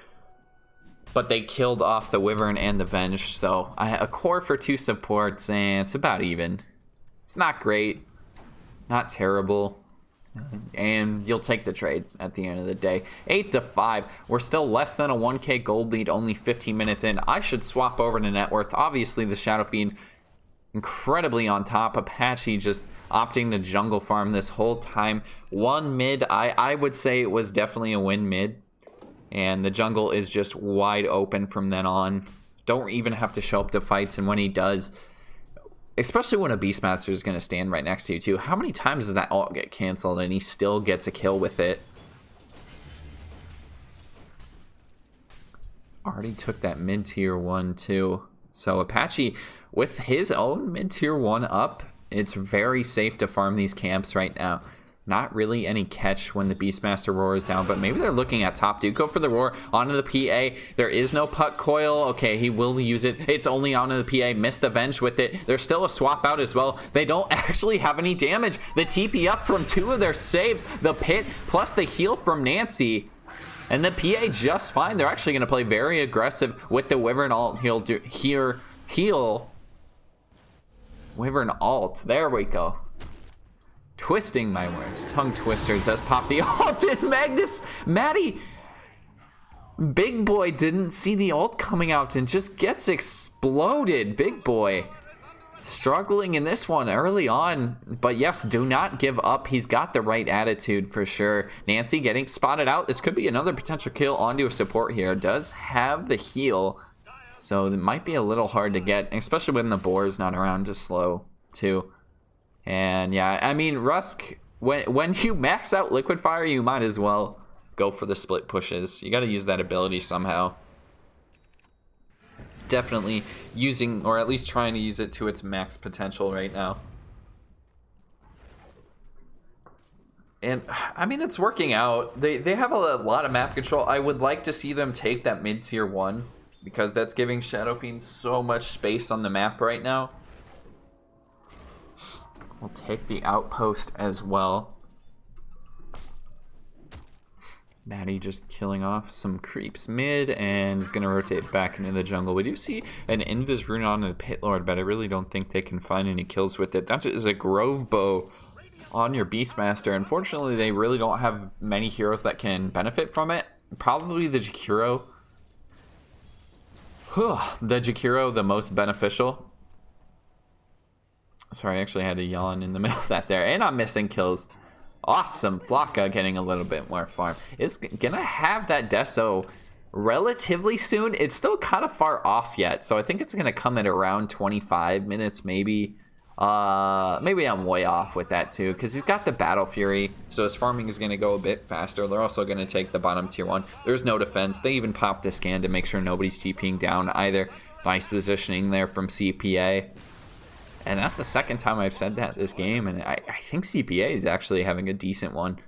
but they killed off the Wyvern and the Venge, so a core for 2 supports, and it's about even. It's not great, not terrible, and you'll take the trade at the end of the day. 8-5, we're still less than a 1k gold lead, only 15 minutes in. I should swap over to net worth. Obviously, the Shadow Fiend incredibly on top. Apache just opting to jungle farm this whole time. 1 mid, I would say it was definitely a win mid. And the jungle is just wide open from then on. Don't even have to show up to fights, and when he does, especially when a Beastmaster is going to stand right next to you too, how many times does that ult get canceled and he still gets a kill with it? Already took that mid-tier 1 too. So Apache, with his own mid-tier 1 up, it's very safe to farm these camps right now. Not really any catch when the Beastmaster roar is down, but maybe they're looking at top. Do go for the roar onto the PA. There is no puck coil. Okay, he will use it. It's only onto the PA. Missed the Venge with it. There's still a swap out as well. They don't actually have any damage. The TP up from 2 of their saves. The Pit plus the heal from Nancy. And the PA just fine. They're actually going to play very aggressive with the Wyvern ult. He'll do here. Heal. Wyvern ult. There we go. Twisting my words. Tongue twister does pop the ult in Magnus. Matty, big boy didn't see the ult coming out and just gets exploded. Big boy struggling in this one early on. But yes, do not give up. He's got the right attitude for sure. Nancy getting spotted out. This could be another potential kill onto a support here. Does have the heal, so it might be a little hard to get, especially when the boar is not around to slow too. And yeah, I mean, Rusk, when you max out Liquid Fire, you might as well go for the split pushes. You got to use that ability somehow. Definitely using, or at least trying to use it to its max potential right now. And I mean, it's working out. They have a lot of map control. I would like to see them take that mid-tier 1, because that's giving Shadow Fiend so much space on the map right now. We'll take the outpost as well. Matty just killing off some creeps mid and is going to rotate back into the jungle. We do see an Invis rune on the Pit Lord, but I really don't think they can find any kills with it. That is a Grove Bow on your Beastmaster. Unfortunately, they really don't have many heroes that can benefit from it. Probably the Jakiro. The Jakiro, the most beneficial. Sorry, I actually had to yawn in the middle of that there. And I'm missing kills. Awesome. Flocka getting a little bit more farm. It's going to have that Deso relatively soon. It's still kind of far off yet, so I think it's going to come at around 25 minutes maybe. Maybe I'm way off with that too, because he's got the Battle Fury, so his farming is going to go a bit faster. They're also going to take the bottom tier 1. There's no defense. They even popped the scan to make sure nobody's TPing down either. Nice positioning there from CPA. And that's the second time I've said that this game, and I think CPA is actually having a decent one.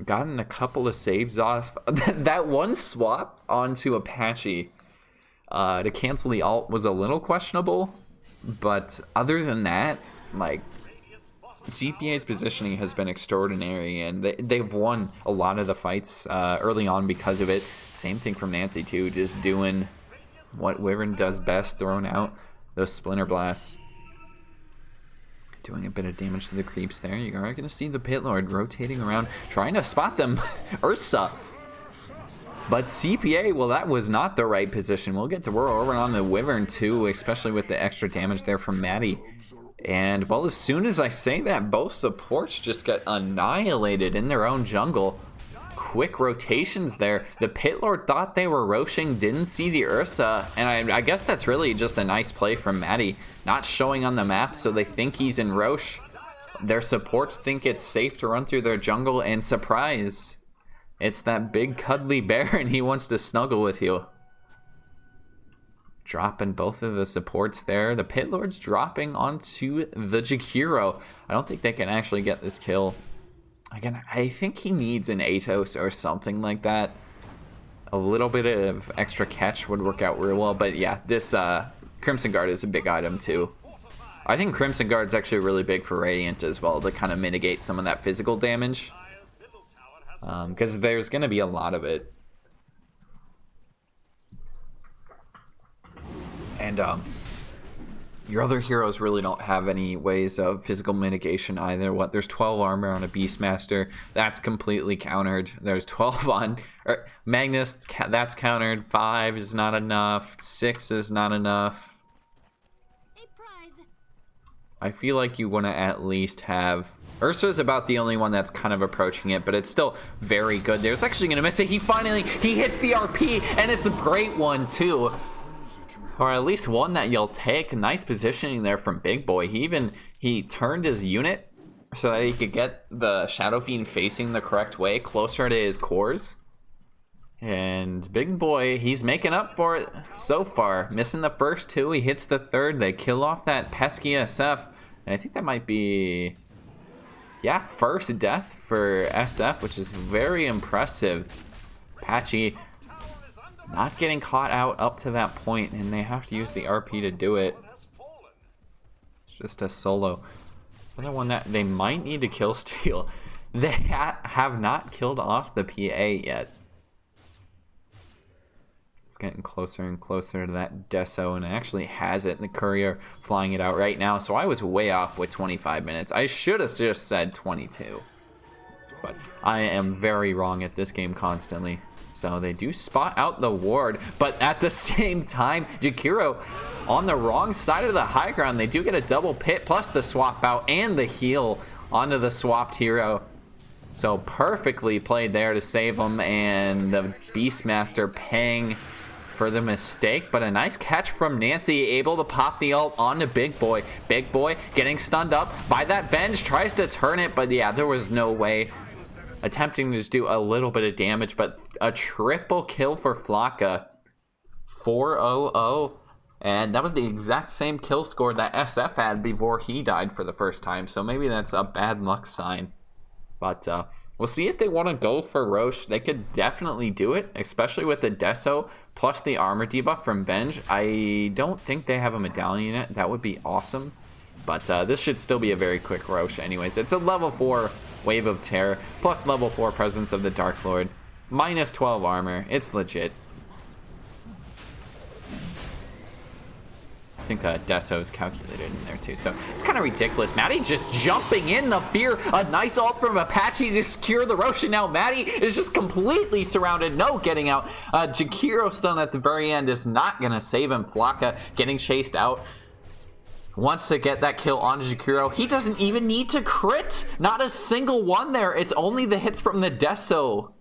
Gotten a couple of saves off. That one swap onto Apache to cancel the ult was a little questionable. But other than that, like, CPA's positioning has been extraordinary, and they've won a lot of the fights early on because of it. Same thing from Nancy too, just doing what Wyvern does best, throwing out those Splinter Blasts. Doing a bit of damage to the creeps there. You are going to see the Pit Lord rotating around, trying to spot them. Ursa. But CPA, well, that was not the right position. We'll get to roar over on the Wyvern too, especially with the extra damage there from Matty. And, well, as soon as I say that, both supports just got annihilated in their own jungle. Quick rotations there. The Pit Lord thought they were roshing, didn't see the Ursa, and I guess that's really just a nice play from Matty. Not showing on the map, so they think he's in Rosh. Their supports think it's safe to run through their jungle, and surprise, it's that big cuddly bear, and he wants to snuggle with you. Dropping both of the supports there. The Pit Lord's dropping onto the Jakiro. I don't think they can actually get this kill. Again, I think he needs an Atos or something like that. A little bit of extra catch would work out real well. But yeah, this Crimson Guard is a big item too. I think Crimson Guard's actually really big for Radiant as well to kind of mitigate some of that physical damage. Because there's going to be a lot of it. And your other heroes really don't have any ways of physical mitigation either. There's 12 armor on a Beastmaster. That's completely countered. There's 12 on Magnus. That's countered. 5 is not enough. 6 is not enough. I feel like you want to at least have... Ursa's about the only one that's kind of approaching it, but it's still very good. There's actually going to miss it. He hits the RP, and it's a great one too. Or at least one that you'll take. Nice positioning there from Big Boy. He turned his unit so that he could get the Shadow Fiend facing the correct way, closer to his cores. And Big Boy, he's making up for it so far. Missing the first 2, he hits the third. They kill off that pesky SF. And I think that might be, yeah, first death for SF, which is very impressive. Apache not getting caught out up to that point, and they have to use the RP to do it. It's just a solo. Another one that they might need to kill steal. They have not killed off the PA yet. It's getting closer and closer to that Deso, and it actually has it. The courier flying it out right now, so I was way off with 25 minutes. I should have just said 22. But I am very wrong at this game constantly. So they do spot out the ward, but at the same time, Jakiro on the wrong side of the high ground. They do get a double pit plus the swap out and the heal onto the swapped hero. So perfectly played there to save him, and the Beastmaster paying for the mistake, but a nice catch from Nancy, able to pop the ult onto Big Boy. Big Boy getting stunned up by that Venge, tries to turn it, but yeah, there was no way. Attempting to just do a little bit of damage, but a triple kill for Flocka. 4-0-0. And that was the exact same kill score that SF had before he died for the first time. So maybe that's a bad luck sign. But we'll see if they want to go for Roche. They could definitely do it, especially with the Deso plus the armor debuff from Benj. I don't think they have a medallion yet. That would be awesome. But this should still be a very quick Roche anyways. It's a level 4 Wave of Terror plus level 4 Presence of the Dark Lord. Minus 12 armor. It's legit. I think Deso is calculated in there too, so it's kind of ridiculous. Matty just jumping in the fear. A nice ult from Apache to secure the Rosh, and now Matty is just completely surrounded. No getting out. Jakiro stun at the very end is not going to save him. Flocka getting chased out. Wants to get that kill on Jakiro. He doesn't even need to crit. Not a single one there. It's only the hits from the Deso.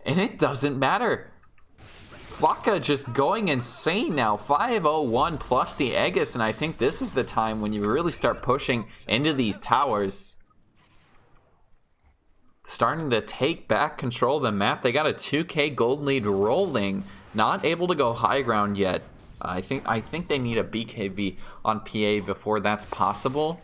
And it doesn't matter. Flocka just going insane now. 501 plus the Aegis, and I think this is the time when you really start pushing into these towers. Starting to take back control of the map. They got a 2k gold lead rolling. Not able to go high ground yet. I think they need a BKB on PA before that's possible.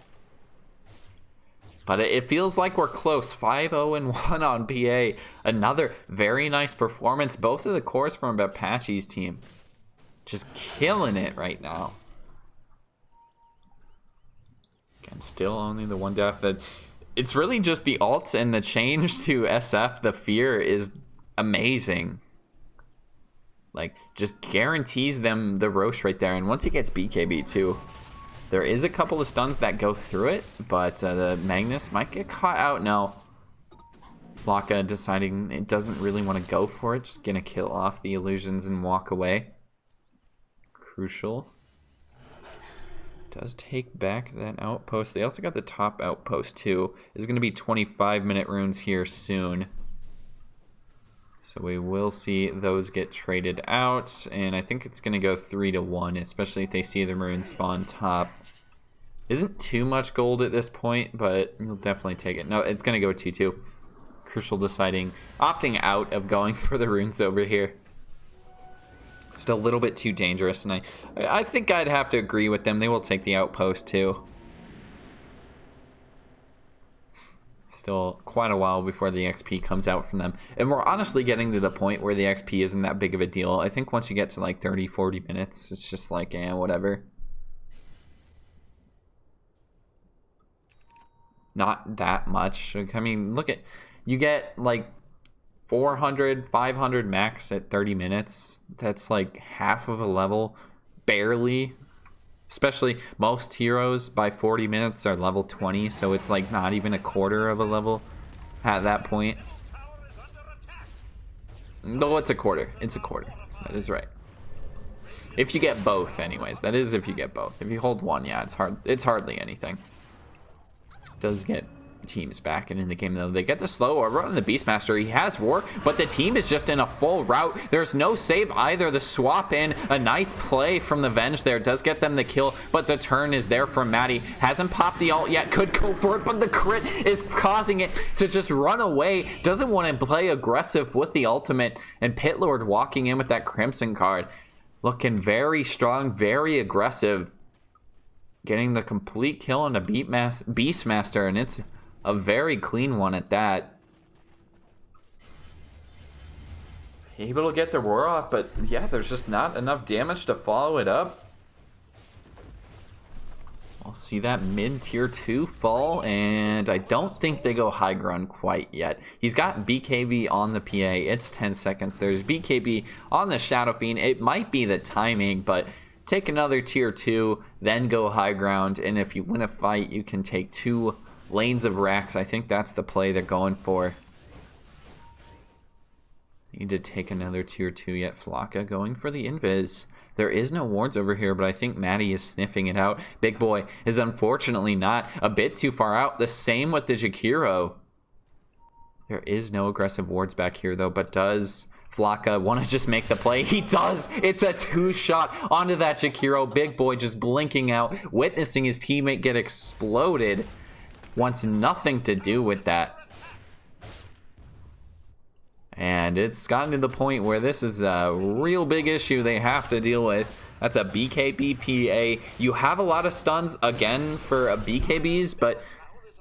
But it feels like we're close. 5-0-1 on PA. Another very nice performance. Both of the cores from Apache's team. Just killing it right now. Again, still only the one death. It's really just the ults and the change to SF. The fear is amazing. Like, just guarantees them the Roche right there. And once he gets BKB too. There is a couple of stuns that go through it, but the Magnus might get caught out now. Flocka deciding it doesn't really want to go for it, just gonna kill off the illusions and walk away. Crucial. Does take back that outpost. They also got the top outpost too. There's gonna be 25-minute runes here soon. So we will see those get traded out, and I think it's going to go 3-1, especially if they see the maroon spawn top. Isn't too much gold at this point, but you'll definitely take it. No, it's going to go 2-2. Crucial deciding, opting out of going for the runes over here. Just a little bit too dangerous, and I think I'd have to agree with them. They will take the outpost too. Still quite a while before the XP comes out from them. And we're honestly getting to the point where the XP isn't that big of a deal. I think once you get to like 30-40 minutes, it's just like, whatever. Not that much. I mean, look at, you get like 400, 500 max at 30 minutes. That's like half of a level, barely. Especially most heroes by 40 minutes are level 20, so it's like not even a quarter of a level at that point. No, it's a quarter. It's a quarter. That is right. If you get both, anyways. That is if you get both. If you hold one, yeah, it's hard. It's hardly anything. It does get teams back and in the game though. They get the slow or run on the Beastmaster. He has war, but the team is just in a full route. There's no save either. The swap in, a nice play from the Venge there does get them the kill, but the turn is there from Matty. Hasn't popped the ult yet, could go for it, but the crit is causing it to just run away. Doesn't want to play aggressive with the ultimate, and Pitlord walking in with that Crimson card. Looking very strong, very aggressive. Getting the complete kill on the Beastmaster, and it's a very clean one at that. Able to get the roar off, but yeah, there's just not enough damage to follow it up. We'll see that mid tier 2 fall, and I don't think they go high ground quite yet. He's got BKB on the PA. It's 10 seconds. There's BKB on the Shadow Fiend. It might be the timing, but take another tier 2, then go high ground, and if you win a fight, you can take 2 lanes of racks. I think that's the play they're going for. Need to take another tier 2 yet. Flocka going for the invis. There is no wards over here, but I think Matty is sniffing it out. Big Boy is unfortunately not, a bit too far out. The same with the Jakiro. There is no aggressive wards back here though, but does Flocka want to just make the play? He does! It's a 2-shot onto that Jakiro. Big Boy just blinking out, witnessing his teammate get exploded. Wants nothing to do with that. And it's gotten to the point where this is a real big issue they have to deal with. That's a BKB PA. You have a lot of stuns again for BKBs, but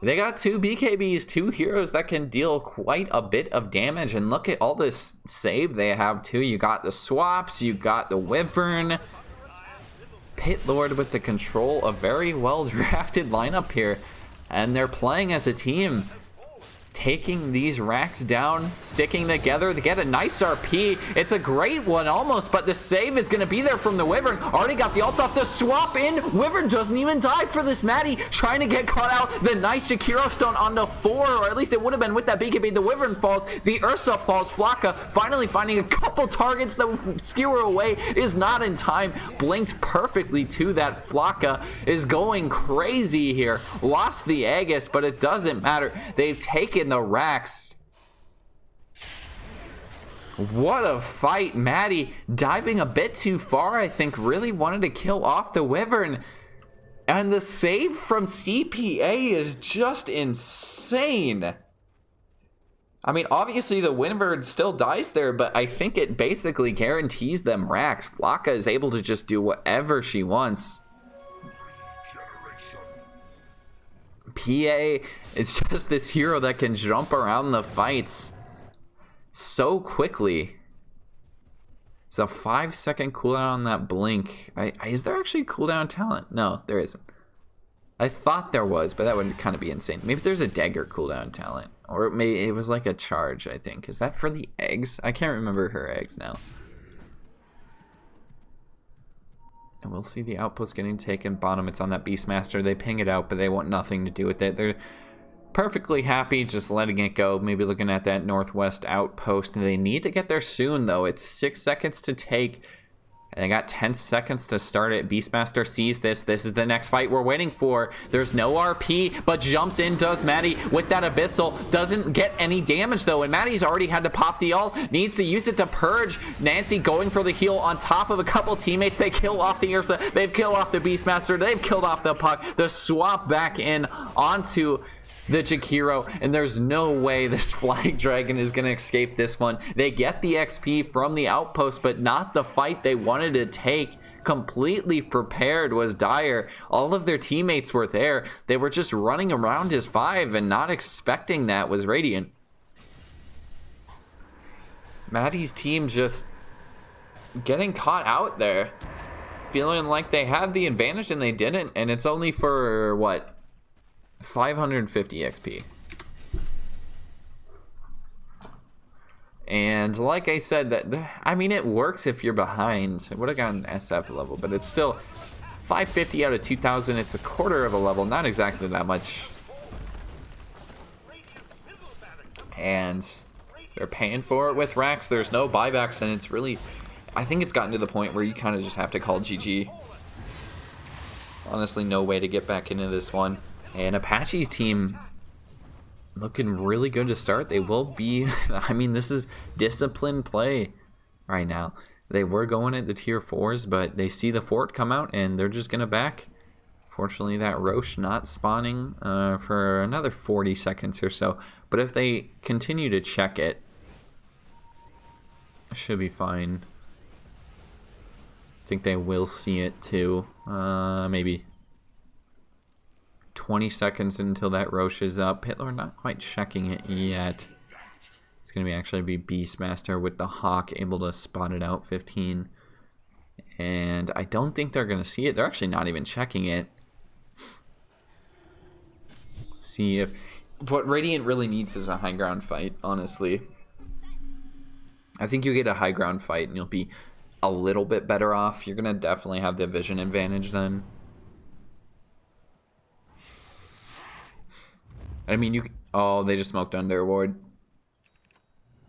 they got 2 BKBs, 2 heroes that can deal quite a bit of damage. And look at all this save they have too. You got the swaps, you got the Wyvern. Pitlord with the control, a very well drafted lineup here. And they're playing as a team, taking these racks down, sticking together to get a nice RP. It's a great one almost, but the save is going to be there from the Wyvern. Already got the ult off, the swap in. Wyvern doesn't even die for this. Matty trying to get caught out. The nice Jakiro stone onto 4, or at least it would have been with that BKB. The Wyvern falls, the Ursa falls. Flocka finally finding a couple targets that skewer away, is not in time. Blinked perfectly to that. Flocka is going crazy here. Lost the Aegis, but it doesn't matter. They've taken the racks. What a fight. Matty diving a bit too far, I think, really wanted to kill off the Wyvern. And the save from CPA is just insane. I mean, obviously the Wyvern still dies there, but I think it basically guarantees them racks. Flocka is able to just do whatever she wants. PA is just this hero that can jump around the fights so quickly. It's a 5-second cooldown on that blink. Is there actually cooldown talent? No, there isn't. I thought there was, but that would kind of be insane. Maybe there's a dagger cooldown talent. Or it was like a charge, I think. Is that for the eggs? I can't remember her eggs now. And we'll see the outpost getting taken. Bottom, it's on that Beastmaster. They ping it out, but they want nothing to do with it. They're perfectly happy just letting it go. Maybe looking at that northwest outpost. They need to get there soon, though. It's 6 seconds to take. And they got 10 seconds to start it. Beastmaster sees this. This is the next fight we're waiting for. There's no RP, but jumps in, does Matty with that Abyssal. Doesn't get any damage, though. And Matty's already had to pop the ult. Needs to use it to purge. Nancy going for the heal on top of a couple teammates. They kill off the Ursa. They've killed off the Beastmaster. They've killed off the Puck. The swap back in onto the Jakiro, and there's no way this Flying Dragon is going to escape this one. They get the XP from the outpost, but not the fight they wanted to take. Completely prepared was Dire. All of their teammates were there. They were just running around his 5 and not expecting that was Radiant. Matty's team just getting caught out there, feeling like they had the advantage and they didn't, and it's only for, what, 550 XP. And like I said, I mean, it works if you're behind. It would have gotten SF level, but it's still 550 out of 2000. It's a quarter of a level, not exactly that much. And they're paying for it with racks. There's no buybacks, and it's really, I think it's gotten to the point where you kind of just have to call GG. Honestly, no way to get back into this one. And Apache's team looking really good to start. They will be, I mean, this is disciplined play right now. They were going at the tier 4s, but they see the fort come out and they're just going to back. Fortunately, that Roche not spawning for another 40 seconds or so. But if they continue to check it, should be fine. I think they will see it too. Maybe 20 seconds until that Roche is up. Hitler not quite checking it yet. It's going to actually be Beastmaster with the Hawk able to spot it out 15. And I don't think they're going to see it. They're actually not even checking it. See if what Radiant really needs is a high ground fight, honestly. I think you get a high ground fight and you'll be a little bit better off. You're going to definitely have the vision advantage then. I mean, oh, they just smoked under ward.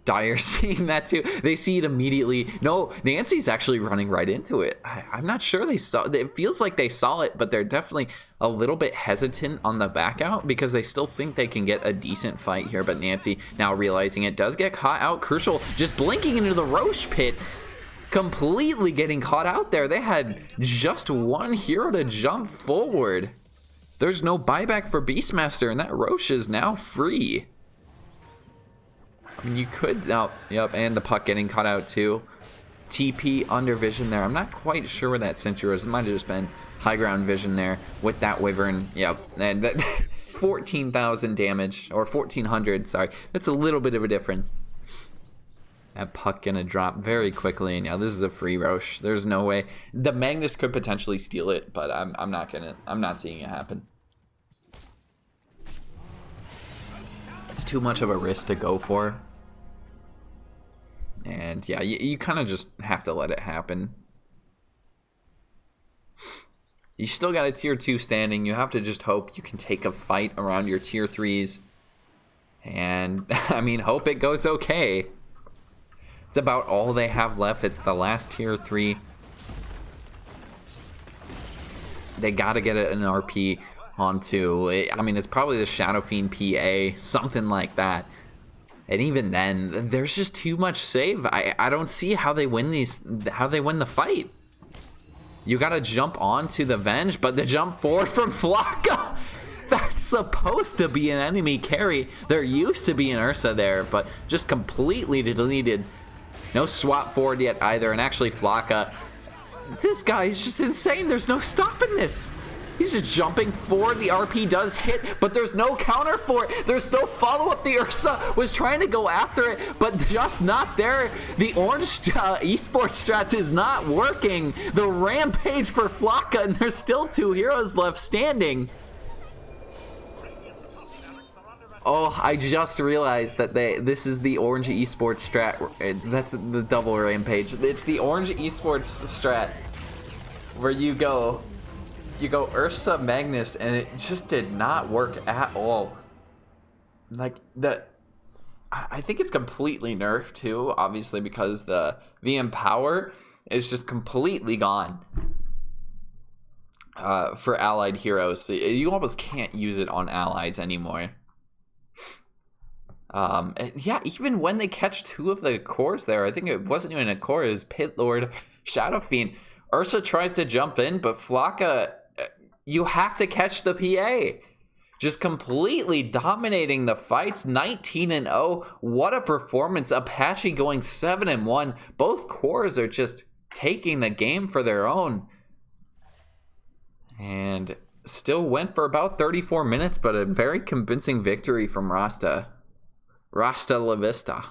Dire seeing that too. They see it immediately. No, Nancy's actually running right into it. I'm not sure they saw it. It feels like they saw it, but they're definitely a little bit hesitant on the back out because they still think they can get a decent fight here. But Nancy now realizing it does get caught out. Crucial just blinking into the Roche pit. Completely getting caught out there. They had just one hero to jump forward. There's no buyback for Beastmaster, and that Roche is now free. I mean, you could, oh, yep, and the Puck getting caught out too. TP under vision there. I'm not quite sure where that sentry was. It might have just been high ground vision there with that Wyvern. Yep, and that 14,000 damage, or 1,400, sorry. That's a little bit of a difference. That Puck gonna drop very quickly. Now this is a free Roche. There's no way. The Magnus could potentially steal it, but I'm not seeing it happen. It's too much of a risk to go for. And yeah, you kind of just have to let it happen. You still got a tier 2 standing. You have to just hope you can take a fight around your tier 3s. And I mean, hope it goes okay. It's about all they have left. It's the last tier 3. They got to get an RP onto, I mean, it's probably the Shadow Fiend PA, something like that. And even then, there's just too much save. I don't see how they win the fight. You gotta jump onto the Venge, but the jump forward from Flocka, that's supposed to be an enemy carry. There used to be an Ursa there, but just completely deleted. No swap forward yet either, and actually Flocka, this guy is just insane. There's no stopping this. He's just jumping forward. The RP does hit, but there's no counter for it. There's no follow-up. The Ursa was trying to go after it, but just not there. The orange esports strat is not working. The rampage for Flocka, and there's still 2 heroes left standing. Oh, I just realized that this is the orange esports strat. That's the double rampage. It's the orange esports strat where you go Ursa Magnus, and it just did not work at all. Like that, I think it's completely nerfed too, obviously, because the Empower is just completely gone for allied heroes. You almost can't use it on allies anymore. And yeah, even when they catch 2 of the cores there, I think it wasn't even a core, it was Pit Lord, Shadow Fiend. Ursa tries to jump in, but Flocka, you have to catch the PA. Just completely dominating the fights, 19-0. What a performance. Apache going 7-1. Both cores are just taking the game for their own. And still went for about 34 minutes, but a very convincing victory from Rasta. Rasta La Vista.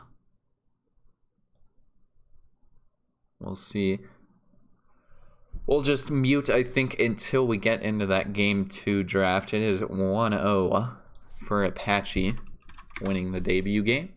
We'll see. We'll just mute, I think, until we get into that Game 2 draft. It is 1-0 for Apache, winning the debut game.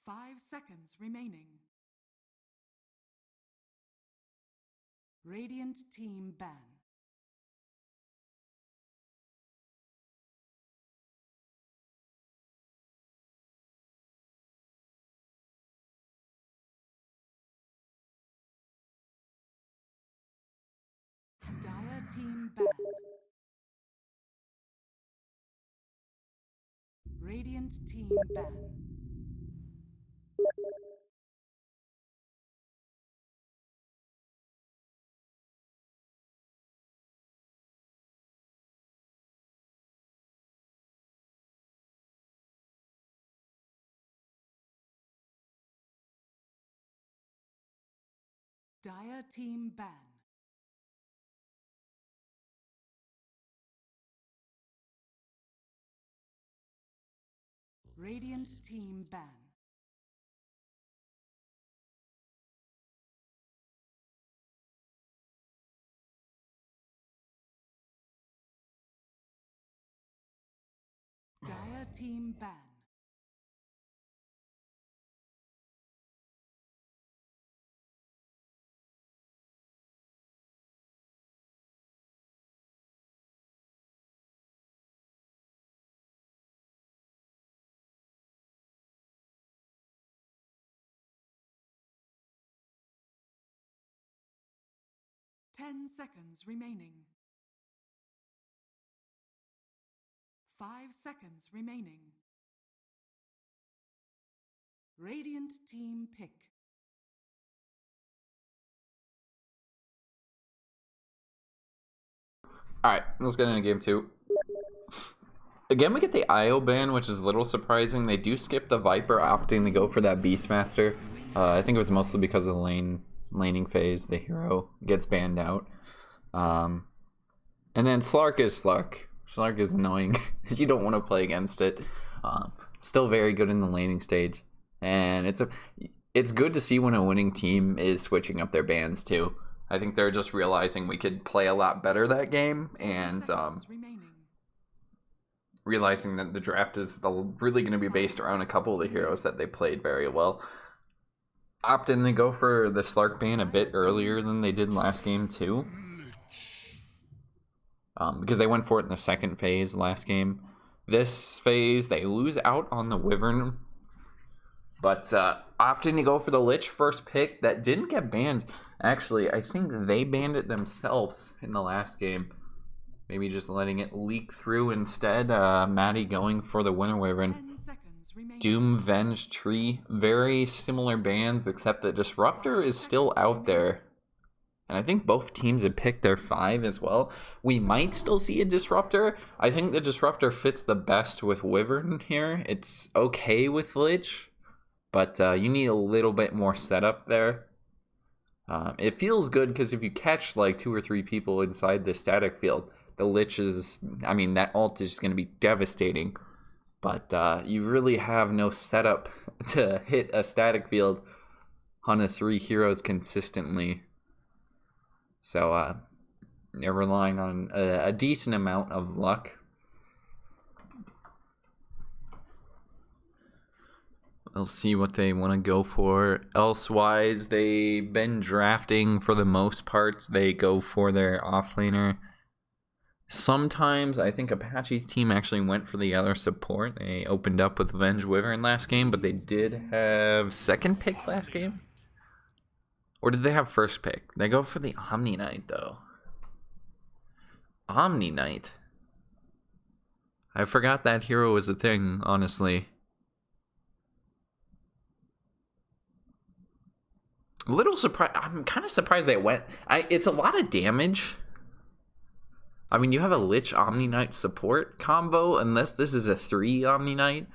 5 seconds remaining. Radiant team ban. Dire team ban. Radiant team ban. Dire team ban. Radiant team ban. Dire team ban. Ten seconds remaining. 5 seconds remaining. Radiant team pick. Alright, let's get into game 2. Again, we get the IO ban, which is a little surprising. They do skip the Viper, opting to go for that Beastmaster. I think it was mostly because of the laning phase. The hero gets banned out. And then Slark is Slark. Slark is annoying. You don't want to play against it. Still very good in the laning stage. And it's good to see when a winning team is switching up their bans too. I think they're just realizing we could play a lot better that game, and realizing that the draft is really going to be based around a couple of the heroes that they played very well. Opting to go for the Slark ban a bit earlier than they did last game too. Because they went for it in the second phase last game. This phase, they lose out on the Wyvern. But opting to go for the Lich first pick that didn't get banned. Actually, I think they banned it themselves in the last game. Maybe just letting it leak through instead. Matty going for the Winter Wyvern. Doom, Venge, Tree. Very similar bans, except that Disruptor is still out there. And I think both teams had picked their 5 as well. We might still see a Disruptor. I think the Disruptor fits the best with Wyvern here. It's okay with Lich, but you need a little bit more setup there. It feels good because if you catch like 2 or 3 people inside the static field, the Lich is, I mean, that ult is going to be devastating. But you really have no setup to hit a static field on the 3 heroes consistently. So you're relying on a decent amount of luck. We'll see what they want to go for. Elsewise, they've been drafting for the most part. They go for their offlaner. Sometimes, I think Apache's team actually went for the other support. They opened up with Venge Wyvern last game, but they did have second pick last game? Or did they have first pick? They go for the Omni Knight, though. Omni Knight. I forgot that hero was a thing, honestly. A little surprised. I'm kind of surprised they went. It's a lot of damage. I mean, you have a Lich Omni Knight support combo, unless this is a 3 Omni Knight.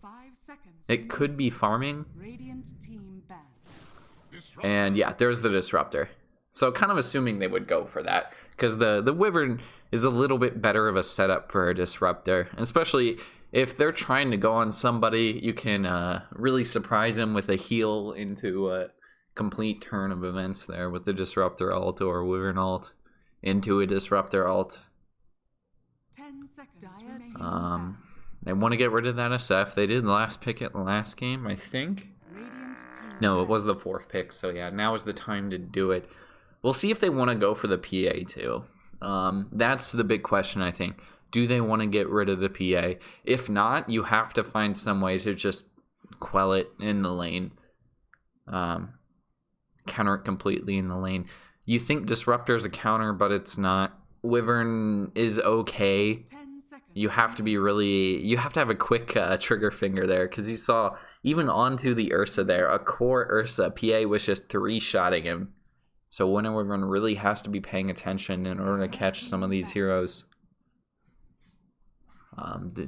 5 seconds. It could be farming. Radiant team ban. And yeah, there's the Disruptor. So kind of assuming they would go for that, because the Wyvern is a little bit better of a setup for a Disruptor, especially if they're trying to go on somebody. You can really surprise them with a heal into a complete turn of events there with the Disruptor ult or Wyvern ult into a Disruptor ult. 10 seconds. They want to get rid of that SF. They did last pick it last game, I think. No, it was the 4th pick. So yeah, now is the time to do it. We'll see if they want to go for the PA too. That's the big question, I think. Do they want to get rid of the PA? If not, you have to find some way to just quell it in the lane. Counter it completely in the lane. You think Disruptor is a counter, but it's not. Wyvern is okay. You have to be you have to have a quick trigger finger there, because you saw, even onto the Ursa there, a core Ursa, PA was just 3-shotting him. So Winter Wyvern really has to be paying attention in order to catch some of these heroes.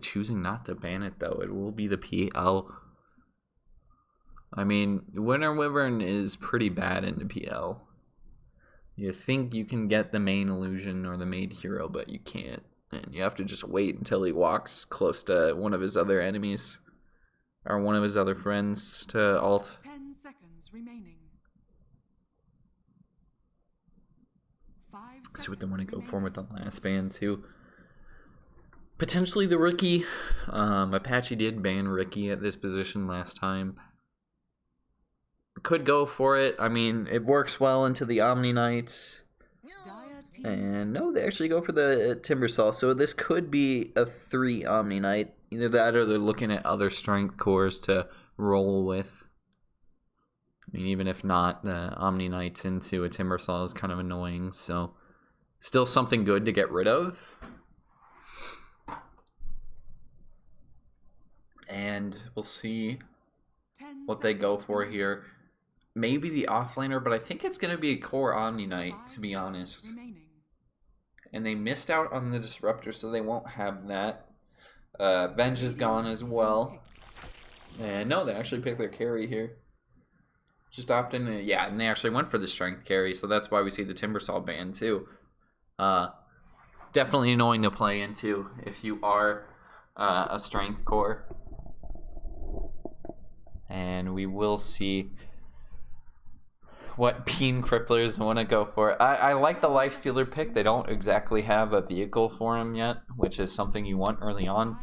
Choosing not to ban it, though, it will be the PL. I mean, Winter Wyvern is pretty bad into PL. You think you can get the main illusion or the main hero, but you can't. And you have to just wait until he walks close to one of his other enemies. Or one of his other friends to ult. 10 seconds remaining. 5 seconds. See what they want to go for with the last ban, too. Potentially the Rookie. Apache did ban Rookie at this position last time. Could go for it. I mean, it works well into the Omni Knight. And no, they actually go for the Timbersaw. So this could be a 3 Omni Knight. Either that or they're looking at other strength cores to roll with. I mean, even if not, the Omni Knights into a Timbersaw is kind of annoying. So still something good to get rid of. And we'll see what they go for here. Maybe the offlaner, but I think it's going to be a core Omni Knight, to be honest. And they missed out on the Disruptor, so they won't have that. Venge is gone as well. And no, they actually picked their carry here. Just opted in. Yeah, and they actually went for the strength carry, so that's why we see the Timbersaw ban too. Definitely annoying to play into if you are a strength core. And we will see what Peen Cripplers want to go for. I like the Lifestealer pick. They don't exactly have a vehicle for him yet, which is something you want early on.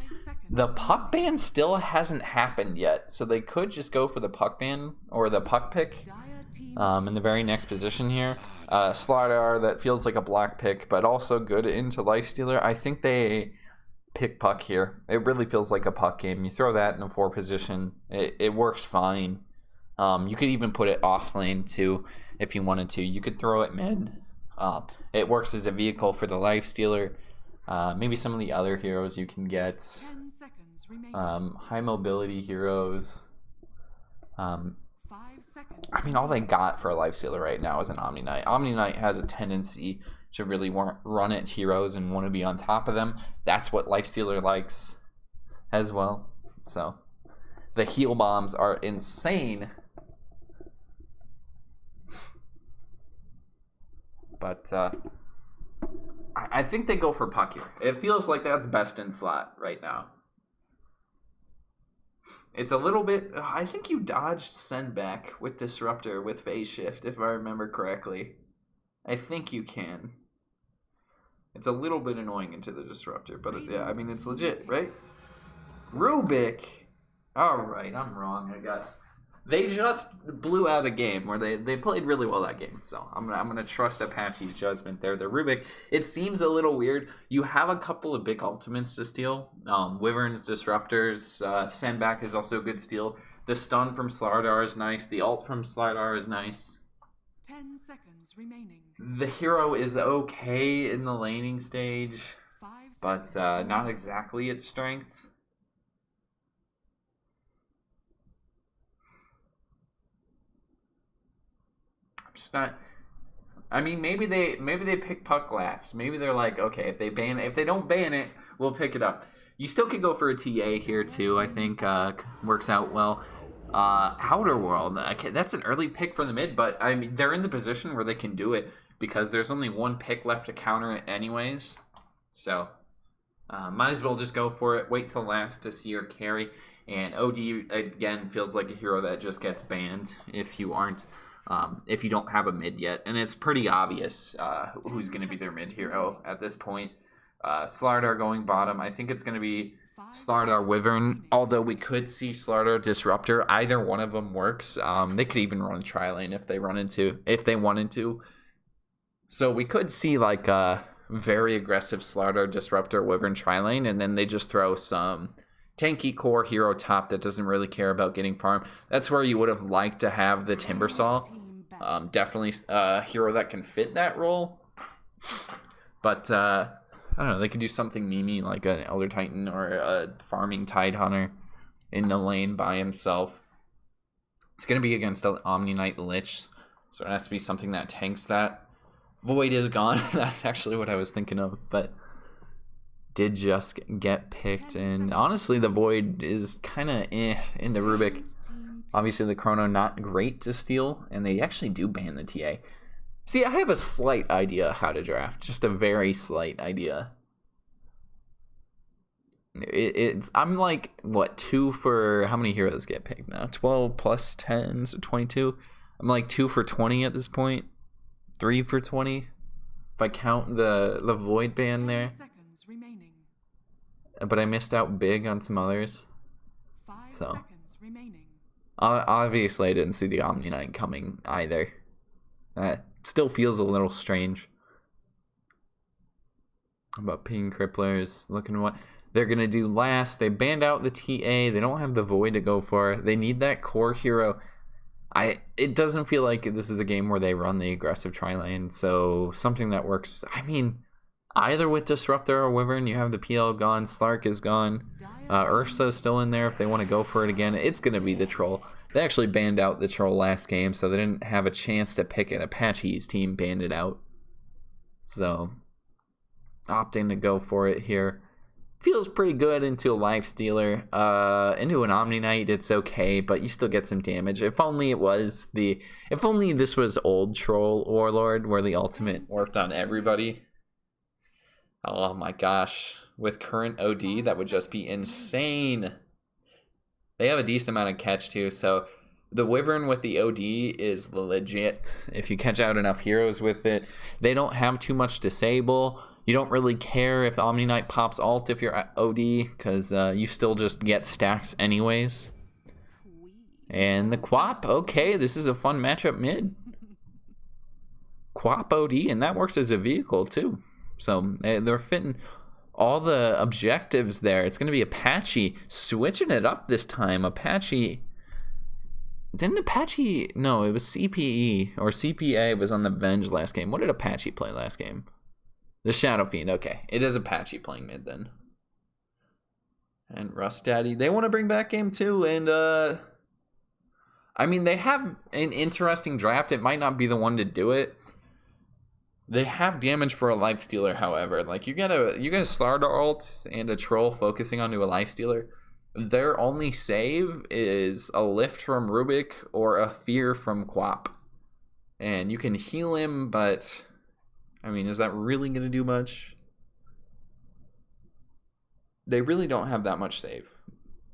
The puck ban still hasn't happened yet, so they could just go for the puck ban or the puck pick in the very next position here. Slardar, that feels like a black pick, but also good into Lifestealer. I think they pick puck here. It really feels like a puck game. You throw that in a 4 position, it works fine. You could even put it off lane too if you wanted to. You could throw it mid. It works as a vehicle for the Lifestealer. Maybe some of the other heroes you can get. High mobility heroes. I mean, all they got for a Lifestealer right now is an Omni Knight. Omni Knight has a tendency to really run at heroes and want to be on top of them. That's what Lifestealer likes as well. So the heal bombs are insane. But I think they go for puck here. It feels like that's best in slot right now. It's a little bit... I think you dodged send back with Disruptor with phase shift, if I remember correctly. I think you can. It's a little bit annoying into the Disruptor, but yeah, I mean, it's legit, right? Rubik! Alright, I'm wrong, I guess. They just blew out a game where they played really well that game. So I'm gonna trust Apache's judgment there. The Rubik, it seems a little weird. You have a couple of big ultimates to steal. Wyverns, Disruptors, Sandback is also a good steal. The stun from Slardar is nice. The ult from Slardar is nice. 10 seconds remaining. The hero is okay in the laning stage, but not exactly its strength. Just not. I mean, maybe they pick puck last. Maybe they're like, okay, if they don't ban it, we'll pick it up. You still could go for a TA here too. I think works out well. Outer World, that's an early pick for the mid, but I mean they're in the position where they can do it because there's only one pick left to counter it anyways. So might as well just go for it. Wait till last to see your carry. And OD again feels like a hero that just gets banned if you aren't. If you don't have a mid yet, and it's pretty obvious who's going to be their mid hero at this point. Slardar going bottom. I think it's going to be Slardar Wyvern, although we could see Slardar Disruptor. Either one of them works. They could even run Tri-Lane if they wanted to. So we could see like a very aggressive Slardar Disruptor Wyvern Tri-Lane, and then they just throw some tanky core hero top that doesn't really care about getting farm. That's where you would have liked to have the Timbersaw. Definitely a hero that can fit that role. But I don't know, they could do something memey like an Elder Titan or a farming Tidehunter in the lane by himself. It's going to be against an Omni Knight Lich, so it has to be something that tanks that. Void is gone. That's actually what I was thinking of, but did just get picked. And honestly, the Void is kind of in the Rubik. Obviously, the Chrono not great to steal, and they actually do ban the TA. See, I have a slight idea how to draft, just a very slight idea. I'm like, what, 2 for, how many heroes get picked now? 12 plus 10, so 22. I'm like 2 for 20 at this point. 3 for 20. If I count the Void ban there. But I missed out big on some others. So, obviously I didn't see the Omni Knight coming either. That still feels a little strange. About ping cripplers, looking at what they're gonna do last. They banned out the TA. They don't have the Void to go for. They need that core hero. It doesn't feel like this is a game where they run the aggressive tri-lane, so something that works. I mean, either with Disruptor or Wyvern, you have the PL gone, Slark is gone, Ursa's still in there if they want to go for it again. It's going to be the Troll. They actually banned out the Troll last game, so they didn't have a chance to pick it. Apache's team banned it out. So, opting to go for it here. Feels pretty good into a Lifestealer. Into an Omni Knight, it's okay, but you still get some damage. If only this was old Troll Warlord, where the ultimate worked on everybody. Oh my gosh. With current OD, that would just be insane. They have a decent amount of catch too, so the Wyvern with the OD is legit. If you catch out enough heroes with it, they don't have too much disable. You don't really care if Omni Knight pops ult if you're OD, because you still just get stacks anyways. And the Quap, okay, this is a fun matchup mid. Quap OD, and that works as a vehicle too. So they're fitting all the objectives there. It's going to be Apache switching it up this time. Apache... Didn't Apache... No, it was CPE, or CPA was on the Venge last game. What did Apache play last game? The Shadow Fiend, okay. It is Apache playing mid then. And Rust Daddy, they want to bring back game 2, and I mean, they have an interesting draft. It might not be the one to do it. They have damage for a Lifestealer, however. Like, you get a Slardar ult and a Troll focusing onto a Lifestealer. Their only save is a Lift from Rubik or a Fear from Quap. And you can heal him, but... I mean, is that really going to do much? They really don't have that much save.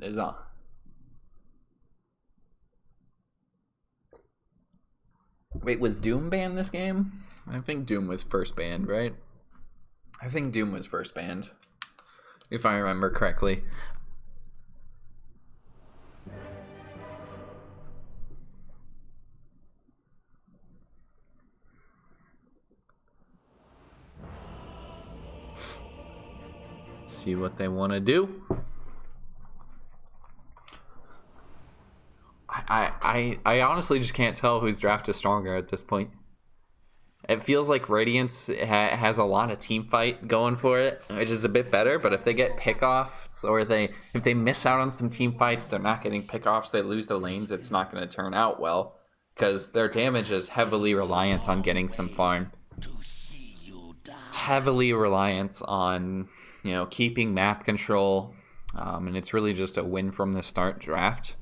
Is all. Wait, was Doom banned this game? I think Doom was first banned, right? I think Doom was first banned, if I remember correctly. See what they want to do. I honestly just can't tell whose draft is stronger at this point. It feels like Radiance has a lot of team fight going for it, which is a bit better, but if they get pickoffs or if they miss out on some team fights, they're not getting pickoffs, they lose the lanes, it's not going to turn out well because their damage is heavily reliant on getting some farm. Heavily reliant on, you know, keeping map control, and it's really just a win from the start draft.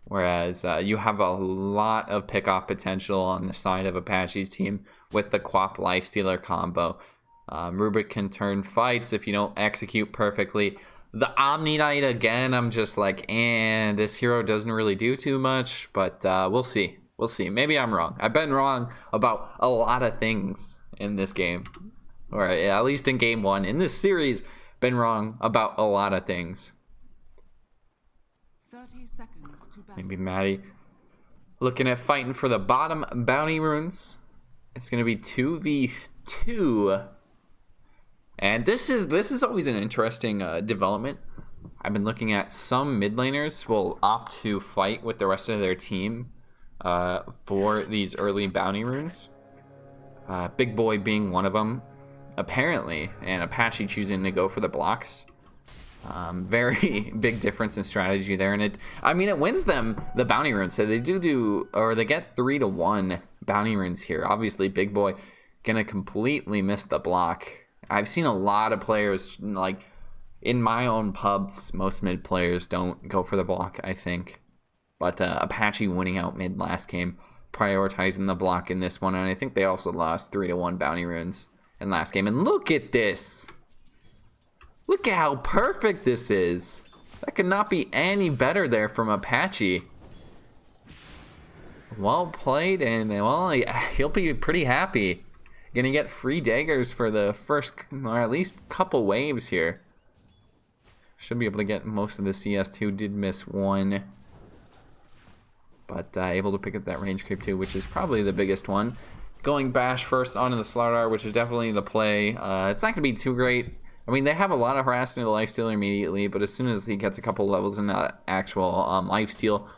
Whereas you have a lot of pickoff potential on the side of Apache's team with the Quap Lifestealer combo. Rubik can turn fights if you don't execute perfectly. The Omni Knight, again, I'm just like, this hero doesn't really do too much, but we'll see. We'll see. Maybe I'm wrong. I've been wrong about a lot of things in this game. Or at least in game 1. In this series, been wrong about a lot of things. 30 seconds to battle. Maybe Matty looking at fighting for the bottom bounty runes. It's going to be 2v2. And this is always an interesting development. I've been looking at some mid laners will opt to fight with the rest of their team for these early bounty runes. Big Boy being one of them, apparently, and Apache choosing to go for the blocks. Very big difference in strategy there, and it wins them the bounty runes. So they they get 3-1 bounty runes here. Obviously, Big Boy gonna completely miss the block. I've seen a lot of players, like in my own pubs, most mid players don't go for the block, I think. But Apache winning out mid last game, prioritizing the block in this one, and I think they also lost 3-1 bounty runes in last game. And look at this. Look at how perfect this is. That could not be any better there from Apache. Well played, and well, he'll be pretty happy. Gonna get free daggers for the first, or at least couple waves here. Should be able to get most of the CS2. Did miss one. But able to pick up that range creep too, which is probably the biggest one. Going Bash first onto the Slardar, which is definitely the play. It's not going to be too great. I mean, they have a lot of harass into the lifesteal immediately, but as soon as he gets a couple levels in that actual lifesteal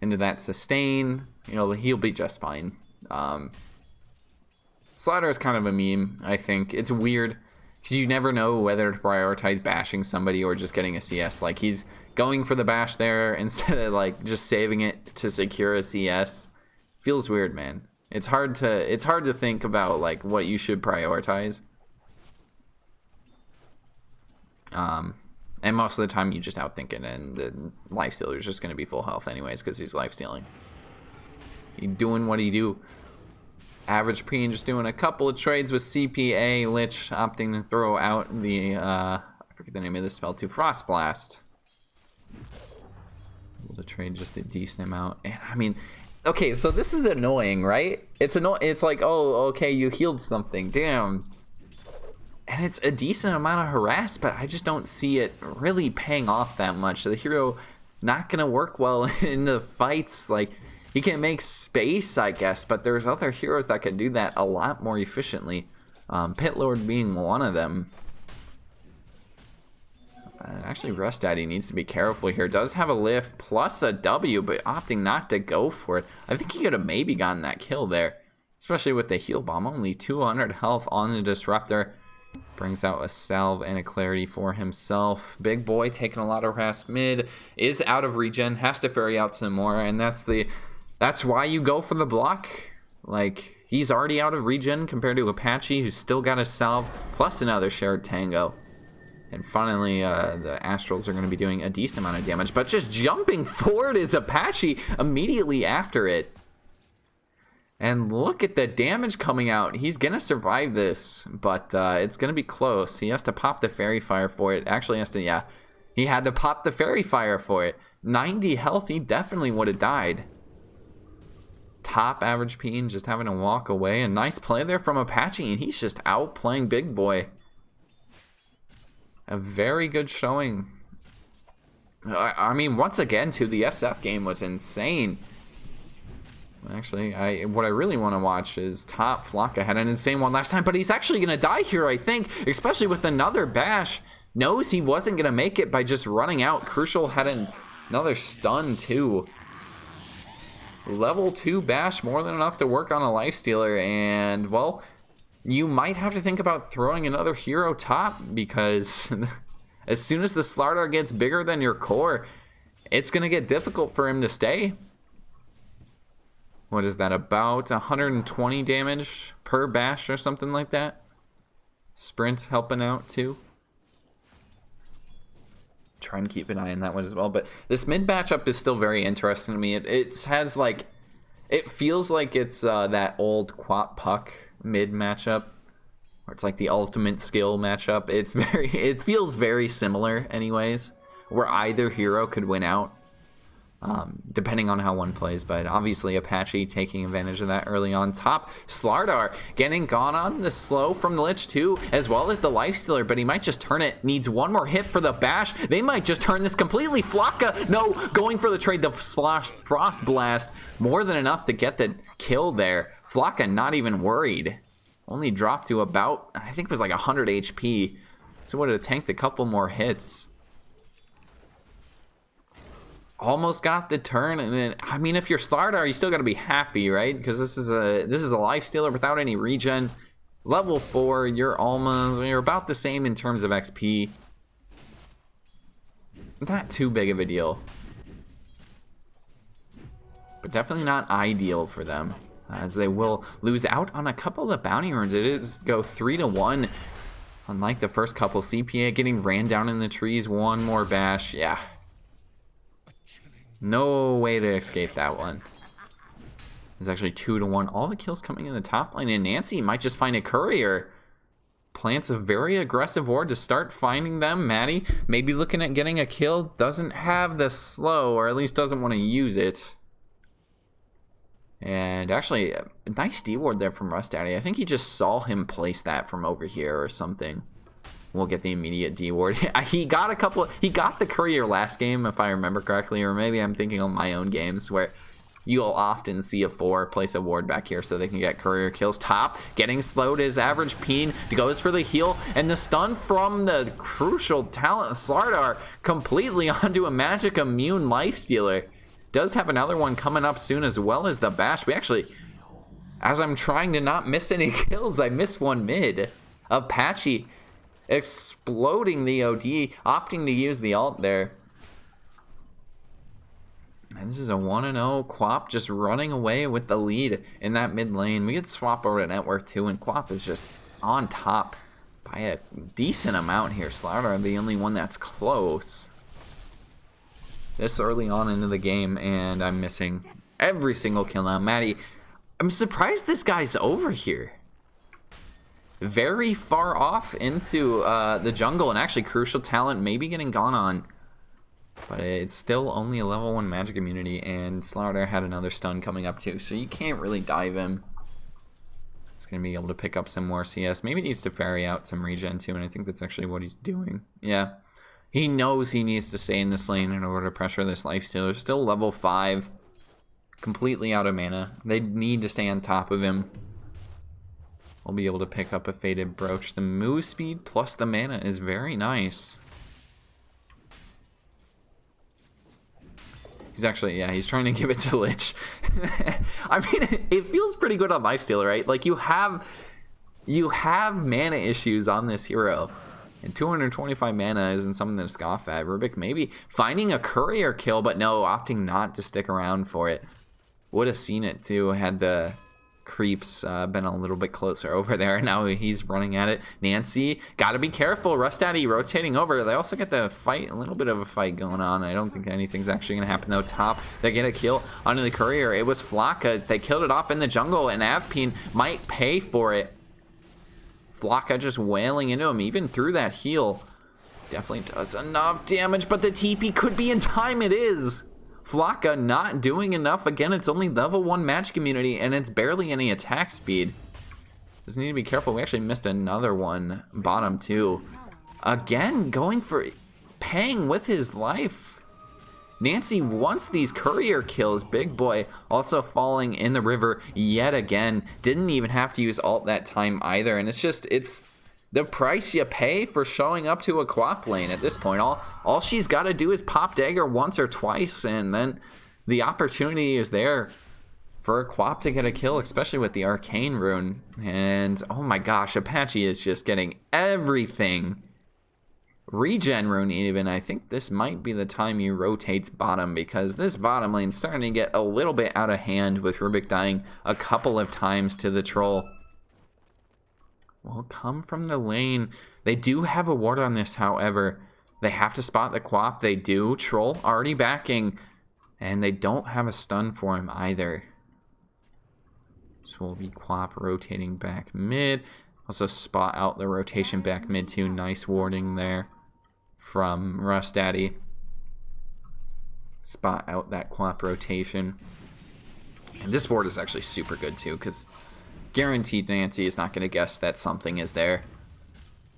into that sustain, he'll be just fine. Slardar is kind of a meme, I think. It's weird, because you never know whether to prioritize bashing somebody or just getting a CS. Like, he's going for the bash there instead of, like, just saving it to secure a CS. Feels weird, man. It's hard to think about, like, what you should prioritize. And most of the time you just outthink it, and the lifestealer is just going to be full health anyways because he's lifestealing. He doing what he do. Average Preen just doing a couple of trades with CPA. Lich opting to throw out the, I forget the name of this spell too, Frost Blast. Able to trade just a decent amount. And I mean, okay, so this is annoying, right? It's like, oh, okay, you healed something, damn. And it's a decent amount of harass, but I just don't see it really paying off that much. The hero not gonna work well in the fights. Like, he can make space, I guess, but there's other heroes that can do that a lot more efficiently. Pit Lord being one of them. Actually, Rust Daddy needs to be careful here. Does have a lift plus a W, but opting not to go for it. I think he could have maybe gotten that kill there, especially with the heal bomb. Only 200 health on the Disruptor. Brings out a salve and a clarity for himself. Big Boy taking a lot of harass mid. Is out of regen. Has to ferry out some more, and that's why you go for the block. Like, he's already out of regen compared to Apache, who's still got a salve plus another shared tango. And finally, the Astrals are going to be doing a decent amount of damage, but just jumping forward is Apache immediately after it. And look at the damage coming out. He's going to survive this, but it's going to be close. He has to pop the Fairy Fire for it. Actually, he had to pop the Fairy Fire for it. 90 health, he definitely would have died. Top average Peen just having to walk away. A nice play there from Apache, and he's just outplaying Big Boy. A very good showing. I mean, once again, too, the SF game was insane. Actually, what I really want to watch is Top. Flocka had an insane one last time, but he's actually going to die here, I think, especially with another bash. Knows he wasn't going to make it by just running out. Crucial had another stun, too. Level 2 bash, more than enough to work on a lifestealer, and, well, you might have to think about throwing another hero top, because as soon as the Slardar gets bigger than your core, it's going to get difficult for him to stay. What is that, about 120 damage per bash or something like that? Sprint helping out too. Try and keep an eye on that one as well. But this mid matchup is still very interesting to me. It has like, it feels like it's that old Quap Puck mid matchup, where it's like the ultimate skill matchup. It feels very similar anyways, where either hero could win out. depending on how one plays, but obviously Apache taking advantage of that early on top. Slardar getting gone on the slow from the Lich too, as well as the Lifestealer, but he might just turn it. Needs one more hit for the bash. They might just turn this completely. Flocka, no, going for the trade. The Frost Blast, more than enough to get the kill there. Flocka not even worried. Only dropped to about, I think it was like 100 HP. So would have tanked a couple more hits. Almost got the turn, and then I mean, if you're Slardar, you still got to be happy, right? Because this is a life stealer without any regen. Level 4, you're about the same in terms of XP. Not too big of a deal, but definitely not ideal for them, as they will lose out on a couple of the bounty runes. It is go 3-1. Unlike the first couple, CPA getting ran down in the trees. One more bash, yeah. No way to escape that one. It's actually 2-1. All the kills coming in the top lane, and Nancy might just find a courier. Plants a very aggressive ward to start finding them. Matty maybe looking at getting a kill. Doesn't have the slow, or at least doesn't want to use it. And actually, a nice D ward there from Rust Daddy. I think he just saw him place that from over here or something. We'll get the immediate D ward. He got the courier last game, if I remember correctly, or maybe I'm thinking of my own games where you'll often see a 4 place a ward back here so they can get courier kills. Top getting slowed is average Peen, goes for the heal, and the stun from the crucial talent Slardar completely onto a magic immune lifestealer. Does have another one coming up soon, as well as the bash. We actually, as I'm trying to not miss any kills, I miss one mid. Apache exploding the OD, opting to use the ult there. And this is a 1-0. Quap just running away with the lead in that mid lane. We could swap over to network too, and Quap is just on top by a decent amount here. Slardar the only one that's close this early on into the game, and I'm missing every single kill now. Matty, I'm surprised this guy's over here. Very far off into the jungle, and actually crucial talent maybe getting gone on. But it's still only a level 1 magic immunity, and Slardar had another stun coming up too, so you can't really dive him. He's going to be able to pick up some more CS. Maybe needs to ferry out some regen too, and I think that's actually what he's doing. Yeah. He knows he needs to stay in this lane in order to pressure this lifestealer. Still level 5. Completely out of mana. They need to stay on top of him. We'll be able to pick up a Fated Brooch. The move speed plus the mana is very nice. He's actually, yeah, he's trying to give it to Lich. I mean, it feels pretty good on lifestealer, right? Like, you have mana issues on this hero. And 225 mana isn't something to scoff at. Rubik maybe finding a courier kill, but no, opting not to stick around for it. Would have seen it too had the creeps been a little bit closer over there. Now he's running at it. Nancy, gotta be careful. Rust Daddy rotating over. They also get the fight, a little bit of a fight going on. I don't think anything's actually gonna happen though. Top, they get a kill onto the courier. It was Flocka as they killed it off in the jungle, and Avpeen might pay for it. Flocka just wailing into him, even through that heal. Definitely does enough damage, but the TP could be in time. It is. Flocka not doing enough. Again, it's only level 1 magic immunity, and it's barely any attack speed. Just need to be careful. We actually missed another one. Bottom 2. Again, going for paying with his life. Nancy wants these courier kills. Big boy also falling in the river yet again. Didn't even have to use ult that time either. And it's the price you pay for showing up to a Quap lane at this point. All she's got to do is pop dagger once or twice, and then the opportunity is there for a Quap to get a kill, especially with the arcane rune. And oh my gosh, Apache is just getting everything. Regen rune even. I think this might be the time he rotates bottom, because this bottom lane's starting to get a little bit out of hand with Rubik dying a couple of times to the troll. Will come from the lane. They do have a ward on this, however. They have to spot the Quap. They do. Troll already backing, and they don't have a stun for him either. So we'll be Quap rotating back mid. Also spot out the rotation back mid too. Nice warding there from Rust Daddy. spot out that quap rotation. And this board is actually super good too, because guaranteed Nancy is not going to guess that something is there.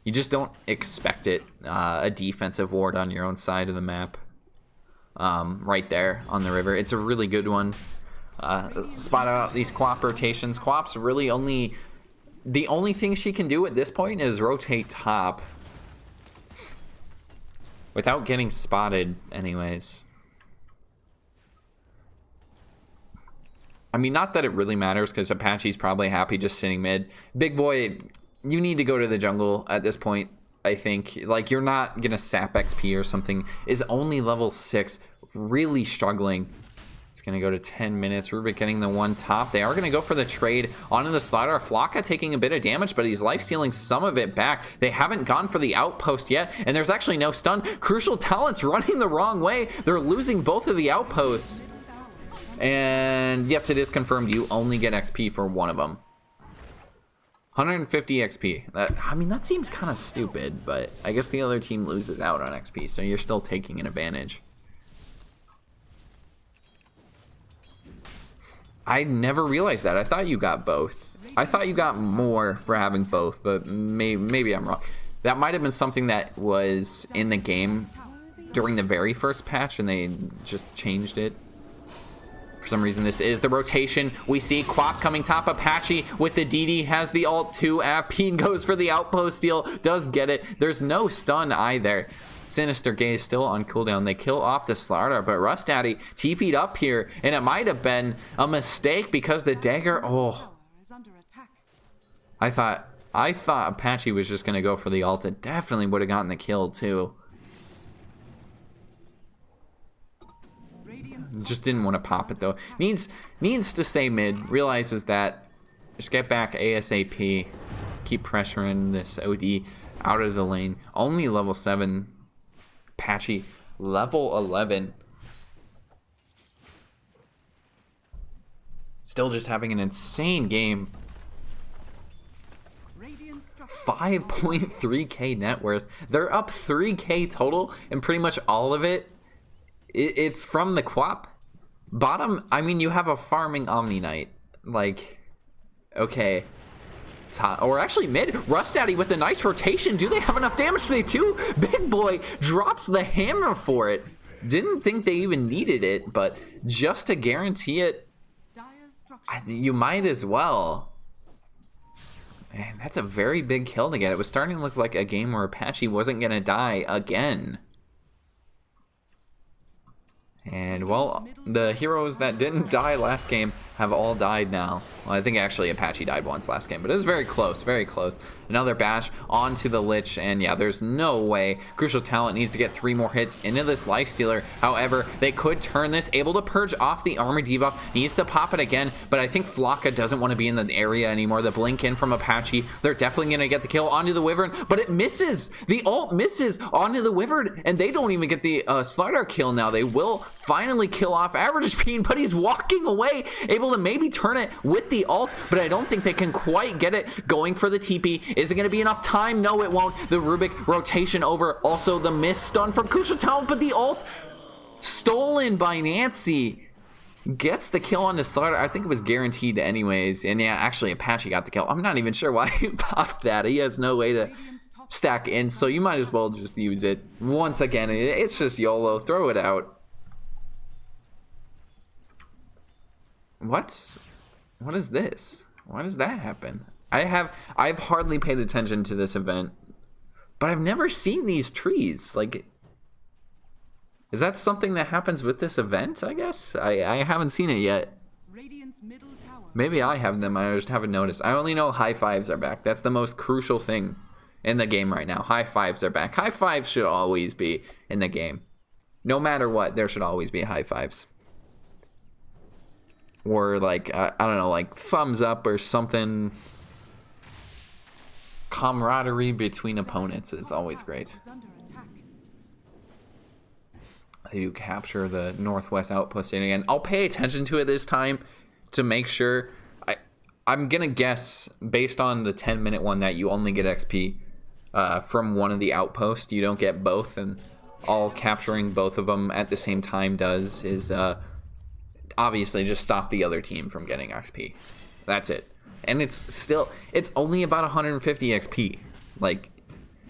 You just don't expect it. A defensive ward on your own side of the map. Right there on the river. It's a really good one. Spot out these quap rotations. Quap's really only... The only thing she can do at this point is rotate top. Without getting spotted anyways. I mean, not that it really matters, because Apache's probably happy just sitting mid. Big boy, you need to go to the jungle at this point, I think. Like, you're not going to sap XP or something. Is only level 6, really struggling. It's going to go to 10 minutes. Rubik getting the one top. They are going to go for the trade onto the slider. Flocka taking a bit of damage, but he's life stealing some of it back. They haven't gone for the outpost yet, and there's actually no stun. Crucial Talent's running the wrong way. They're losing both of the outposts. And yes, it is confirmed you only get XP for one of them. 150 XP. I mean, that seems kind of stupid, but I guess the other team loses out on XP, so you're still taking an advantage. I never realized that. I thought you got both. I thought you got more for having both, but maybe I'm wrong. That might have been something that was in the game during the very first patch, and they just changed it. For some reason, this is the rotation. We see Quap coming top. Apache with the DD has the ult too. Peen goes for the outpost steal. Does get it. There's no stun either. Sinister Gaze still on cooldown. They kill off the Slardar, but Rust Daddy TP'd up here, and it might have been a mistake because the dagger. Oh, I thought Apache was just gonna go for the ult. It definitely would have gotten the kill too. Just didn't want to pop it though. Needs to stay mid. Realizes that. Just get back ASAP. Keep pressuring this OD out of the lane. Only level 7. Apache level 11. Still just having an insane game. 5.3k net worth. They're up 3k total, and pretty much all of it, it's from the Quap. Bottom, I mean, you have a farming Omni Knight. Like, okay. Top, or actually mid. Rust Daddy with a nice rotation. Do they have enough damage? They do. Big boy drops the hammer for it. Didn't think they even needed it, but just to guarantee it, you might as well. Man, that's a very big kill to get. It was starting to look like a game where Apache wasn't going to die again. And, well, the heroes that didn't die last game have all died now. Well, I think actually Apache died once last game, but it was very close, very close. Another bash onto the Lich, and yeah, there's no way. Crucial Talent needs to get 3 more hits into this Lifestealer. However, they could turn this, able to purge off the armor debuff, needs to pop it again, but I think Flocka doesn't want to be in the area anymore. The blink in from Apache, they're definitely going to get the kill onto the Wyvern, but it misses. The ult misses onto the Wyvern, and they don't even get the Slardar kill now. They will finally kill off Average Peen, but he's walking away, able to maybe turn it with the ult, but I don't think they can quite get it. Going for the TP. Is it going to be enough time? No, it won't. The Rubik rotation over. Also the miss stun from Crucial Talent, but the ult stolen by Nancy. Gets the kill on the starter. I think it was guaranteed anyways. And yeah, actually Apache got the kill. I'm not even sure why he popped that. He has no way to stack in, so you might as well just use it. Once again, it's just YOLO. Throw it out. What is this? Why does that happen? I've hardly paid attention to this event, but I've never seen these trees. Like, is that something that happens with this event? I guess I haven't seen it yet. Maybe I have them. I just haven't noticed. I only know high fives are back. That's the most crucial thing in the game right now. High fives are back. High fives should always be in the game. No matter what, there should always be high fives. Or like, I don't know, like thumbs up or something. Camaraderie between opponents is always great. They do capture the northwest outpost again. I'll pay attention to it this time to make sure. I'm gonna guess based on the 10-minute one that you only get XP from one of the outposts. You don't get both, and all capturing both of them at the same time does is obviously just stop the other team from getting XP. That's it. And it's only about 150 XP. Like,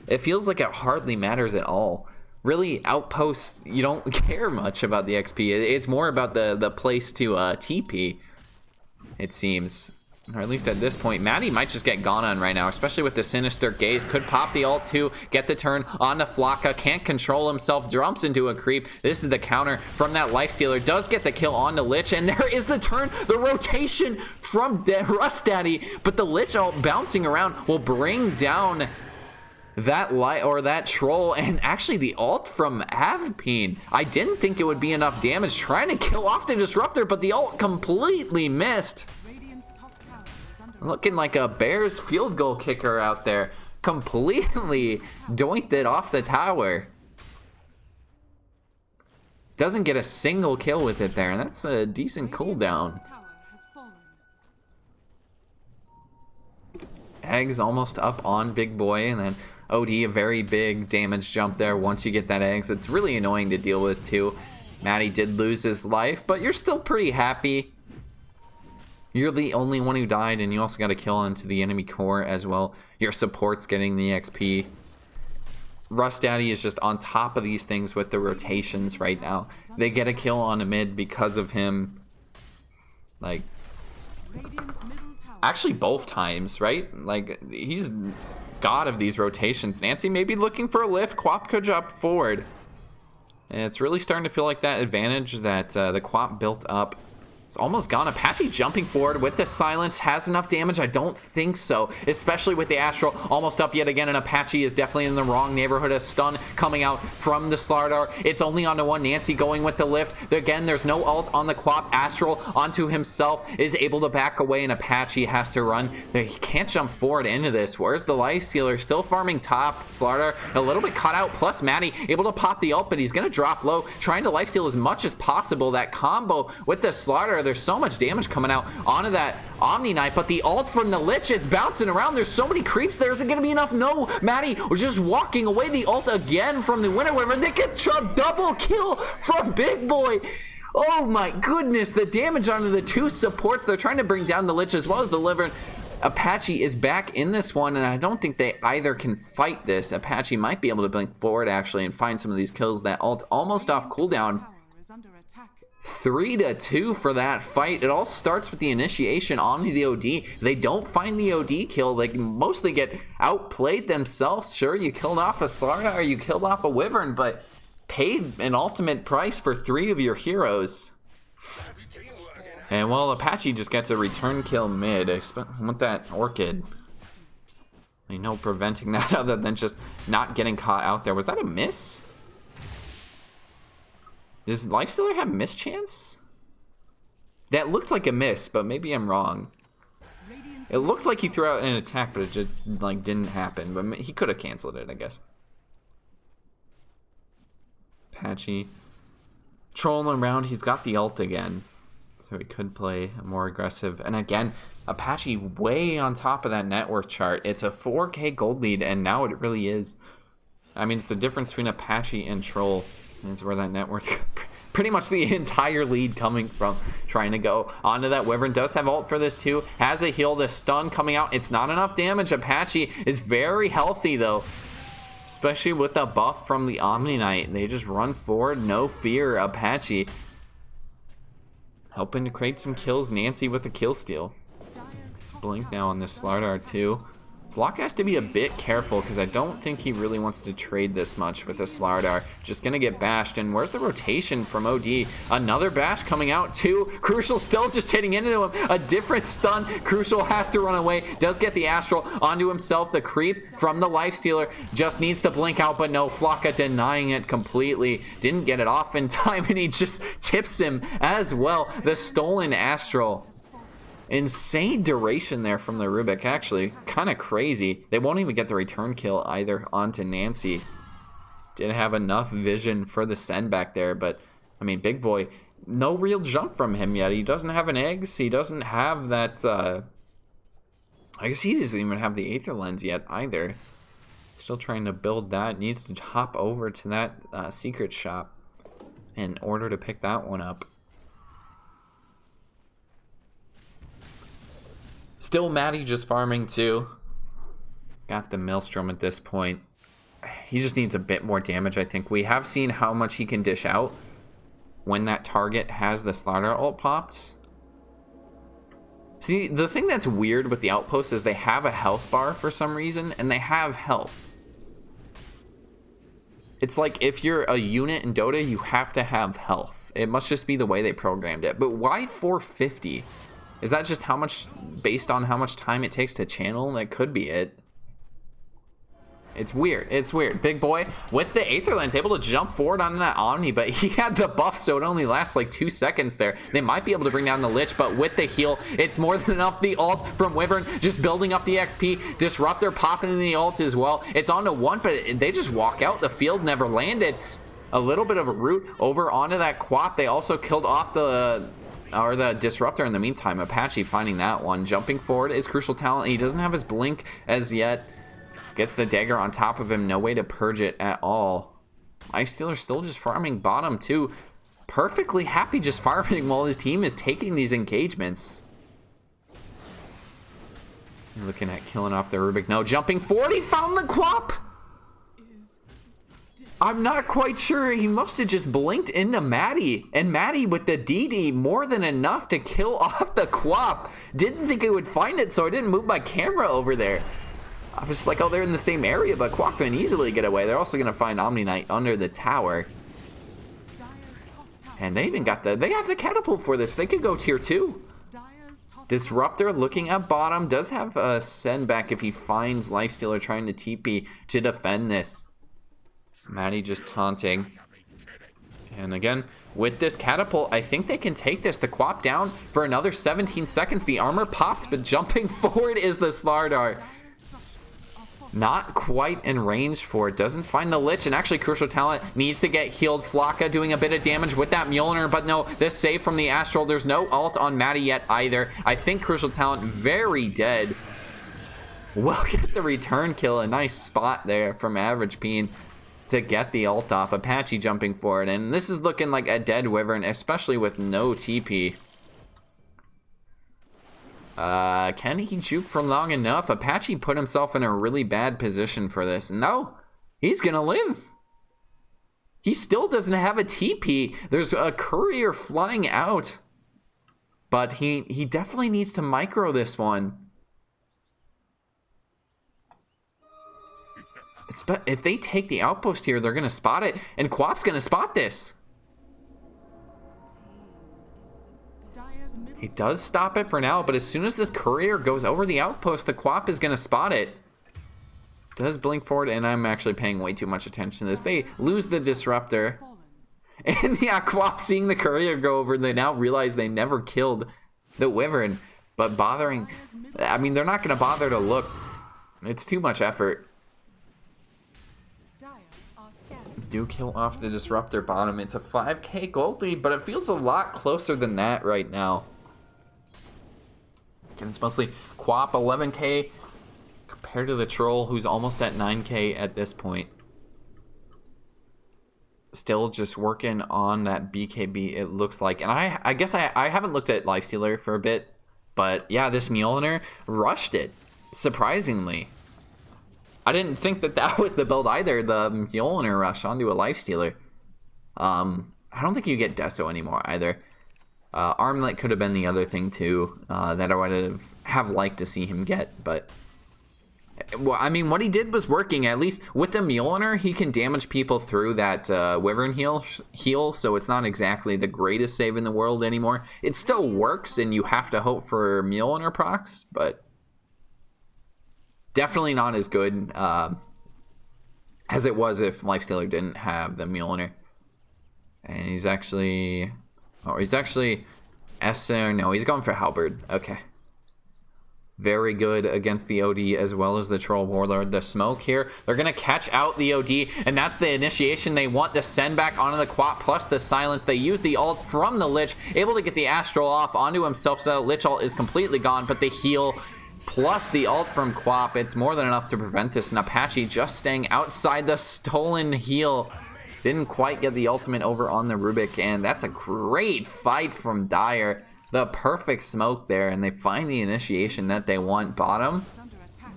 it feels like it hardly matters at all. Really, outposts, you don't care much about the XP. It's more about the place to TP, it seems. Or at least at this point, Matty might just get gone on right now, especially with the Sinister Gaze. Could pop the ult too, get the turn onto Flocka, can't control himself, jumps into a creep. This is the counter from that Lifestealer, does get the kill onto Lich, and there is the turn, the rotation from Rust Daddy, but the Lich ult bouncing around will bring down that troll, and actually the ult from Avpeen. I didn't think it would be enough damage trying to kill off the Disruptor, but the ult completely missed. Looking like a Bears field goal kicker out there. Completely doinked it off the tower. Doesn't get a single kill with it there, and that's a decent cooldown. Eggs almost up on Big Boy, and then OD, a very big damage jump there once you get that eggs. It's really annoying to deal with too. Matty did lose his life, but you're still pretty happy. You're the only one who died, and you also got a kill into the enemy core as well. Your support's getting the XP. Rust Daddy is just on top of these things with the rotations right now. They get a kill on a mid because of him. Like, actually both times, right? Like, he's god of these rotations. Nancy may be looking for a lift. Quap could jump forward. And it's really starting to feel like that advantage that the Quap built up. It's almost gone. Apache jumping forward with the silence. Has enough damage? I don't think so. Especially with the Astral almost up yet again. And Apache is definitely in the wrong neighborhood. A stun coming out from the Slardar. It's only onto one. Nancy going with the lift. Again, there's no ult on the Quap. Astral onto himself is able to back away. And Apache has to run. He can't jump forward into this. Where's the Lifestealer? Still farming top. Slardar a little bit caught out. Plus Matty able to pop the ult. But he's going to drop low. Trying to lifesteal as much as possible. That combo with the Slardar. There's so much damage coming out onto that Omni Knight, but the ult from the Lich, it's bouncing around. There's so many creeps there. Is it going to be enough? No. Matty was just walking away. The ult again from the Winter Wyvern. They get double kill from Big Boy. Oh my goodness. The damage onto the two supports. They're trying to bring down the Lich as well as the Wyvern. Apache is back in this one, and I don't think they either can fight this. Apache might be able to blink forward actually and find some of these kills. That ult almost off cooldown. 3-2 for that fight. It all starts with the initiation onto the OD. They don't find the OD kill. They mostly get outplayed themselves. Sure, you killed off a Slardar, you killed off a Wyvern, but paid an ultimate price for 3 of your heroes. And well, Apache just gets a return kill mid. With that Orchid, no preventing that other than just not getting caught out there. Was that a miss? Does Lifestealer have miss chance? That looked like a miss, but maybe I'm wrong. It looked like he threw out an attack, but it just like didn't happen. But he could have canceled it, I guess. Apache trolling around. He's got the ult again, so he could play more aggressive. And again, Apache way on top of that network chart. It's a 4K gold lead, and now it really is. I mean, it's the difference between Apache and Troll. Is where that net worth, pretty much the entire lead coming from. Trying to go onto that Wyvern. Does have ult for this too. Has a heal. The stun coming out. It's not enough damage. Apache is very healthy though, especially with the buff from the Omni Knight. They just run forward, no fear. Apache helping to create some kills. Nancy with the kill steal. Blink now on this Slardar too. Flock has to be a bit careful because I don't think he really wants to trade this much with the Slardar. Just going to get bashed. And where's the rotation from OD? Another bash coming out too. Crucial still just hitting into him. A different stun. Crucial has to run away. Does get the Astral onto himself. The creep from the Lifestealer just needs to blink out, but no. Flocka denying it completely. Didn't get it off in time, and he just tips him as well. The stolen Astral. Insane duration there from the Rubik, actually. Kind of crazy. They won't even get the return kill either onto Nancy. Didn't have enough vision for the send back there, but, I mean, Big Boy, no real jump from him yet. He doesn't have an eggs. He doesn't have that, I guess he doesn't even have the Aether Lens yet either. Still trying to build that. Needs to hop over to that secret shop in order to pick that one up. Still Matty just farming too. Got the Maelstrom at this point. He just needs a bit more damage, I think. We have seen how much he can dish out when that target has the Slaughter ult popped. See, the thing that's weird with the outposts is they have a health bar for some reason, and they have health. It's like if you're a unit in Dota, you have to have health. It must just be the way they programmed it. But why 450? Is that just how much, based on how much time it takes to channel? That could be it. It's weird. It's weird. Big boy with the Aether Lens able to jump forward on that Omni, but he had the buff, so it only lasts like 2 seconds there. They might be able to bring down the Lich, but with the heal, it's more than enough. The ult from Wyvern just building up the XP. Disruptor popping in the ult as well. It's on to 1, but they just walk out. The field never landed. A little bit of a root over onto that Quap. They also killed off the Disruptor in the meantime. Apache finding that one. Jumping forward is Crucial Talent. He doesn't have his blink as yet. Gets the dagger on top of him. No way to purge it at all. Lifestealer still just farming bottom too. Perfectly happy just farming while his team is taking these engagements. Looking at killing off the Rubik. No, jumping forward. He found the Quap. I'm not quite sure. He must have just blinked into Matty. And Matty with the DD more than enough to kill off the Quap. Didn't think I would find it, so I didn't move my camera over there. I was like, oh, they're in the same area, but Quap can easily get away. They're also going to find Omni Knight under the tower. And they even got they have the catapult for this. They could go tier 2. Disruptor looking at bottom. Does have a send back if he finds Lifestealer trying to TP to defend this. Matty just taunting. And again, with this catapult, I think they can take this. The Quap down for another 17 seconds. The armor pops, but jumping forward is the Slardar. Not quite in range for it. Doesn't find the Lich, and actually Crucial Talent needs to get healed. Flocka doing a bit of damage with that Mjolnir, but no, this save from the Astral. There's no ult on Matty yet either. I think Crucial Talent very dead. We'll get the return kill. A nice spot there from Average Peen to get the ult off. Apache jumping forward, and this is looking like a dead Wyvern, especially with no TP. Can he juke for long enough? Apache put himself in a really bad position for this. No, he's gonna live. He still doesn't have a TP. There's a courier flying out, but he definitely needs to micro this one. If they take the outpost here, they're gonna spot it, and Quap's gonna spot this. He does stop it for now, but as soon as this courier goes over the outpost, the Quap is going to spot it. Does blink forward, and I'm actually paying way too much attention to this. They lose the Disruptor. And yeah, Quap seeing the courier go over, they now realize they never killed the Wyvern. But bothering, I mean, they're not going to bother to look. It's too much effort. Do kill off the Disruptor bottom. It's a 5k gold lead, but it feels a lot closer than that right now. And it's mostly Quap 11k compared to the Troll, who's almost at 9k at this point. Still just working on that BKB, it looks like. And I guess I haven't looked at Lifestealer for a bit, but yeah, this Mjolnir rushed it, surprisingly. I didn't think that was the build either, the Mjolnir rush onto a Lifestealer. I don't think you get Deso anymore either. Armlet could have been the other thing too, that I would have liked to see him get, but well, I mean, what he did was working. At least with the Mjolnir, he can damage people through that Wyvern heal, so it's not exactly the greatest save in the world anymore. It still works, and you have to hope for Mjolnir procs, but definitely not as good as it was if Lifestealer didn't have the Mjolnir. And he's actually... Oh, he's actually... No, he's going for Halberd. Okay. Very good against the OD as well as the Troll Warlord. The smoke here, they're going to catch out the OD, and that's the initiation. They want the send back onto the Quap plus the silence. They use the ult from the Lich, able to get the Astral off onto himself, so Lich ult is completely gone, but the heal plus the ult from Quap. It's more than enough to prevent this, and Apache just staying outside the stolen heal. Didn't quite get the ultimate over on the Rubik, and that's a great fight from Dire. The perfect smoke there, and they find the initiation that they want. Bottom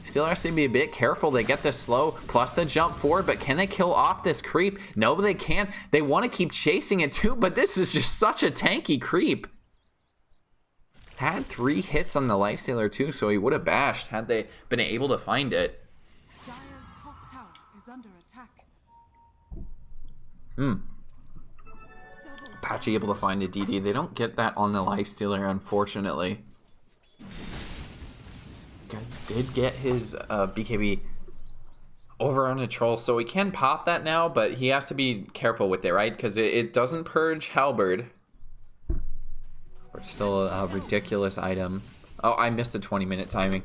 still has to be a bit careful. They get the slow plus the jump forward, but can they kill off this creep? No, they can't. They want to keep chasing it too, but this is just such a tanky creep. Had 3 hits on the lifestealer too, so he would have bashed had they been able to find it. Dire's top tower is under attack. Apache able to find a DD. They don't get that on the lifestealer, unfortunately. Guy did get his BKB over on a troll, so he can pop that now, but he has to be careful with it, right? Because it doesn't purge Halberd. Or still a ridiculous item. Oh, I missed the 20-minute timing.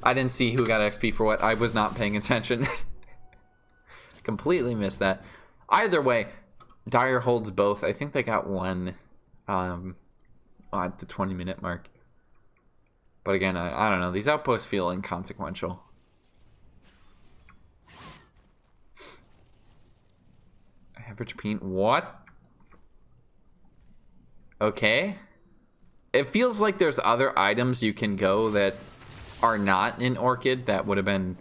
I didn't see who got XP for what. I was not paying attention. Completely missed that. Either way, Dire holds both. I think they got one at the 20-minute mark. But again, I don't know. These outposts feel inconsequential. Average paint. What? Okay. It feels like there's other items you can go that are not in Orchid that would have been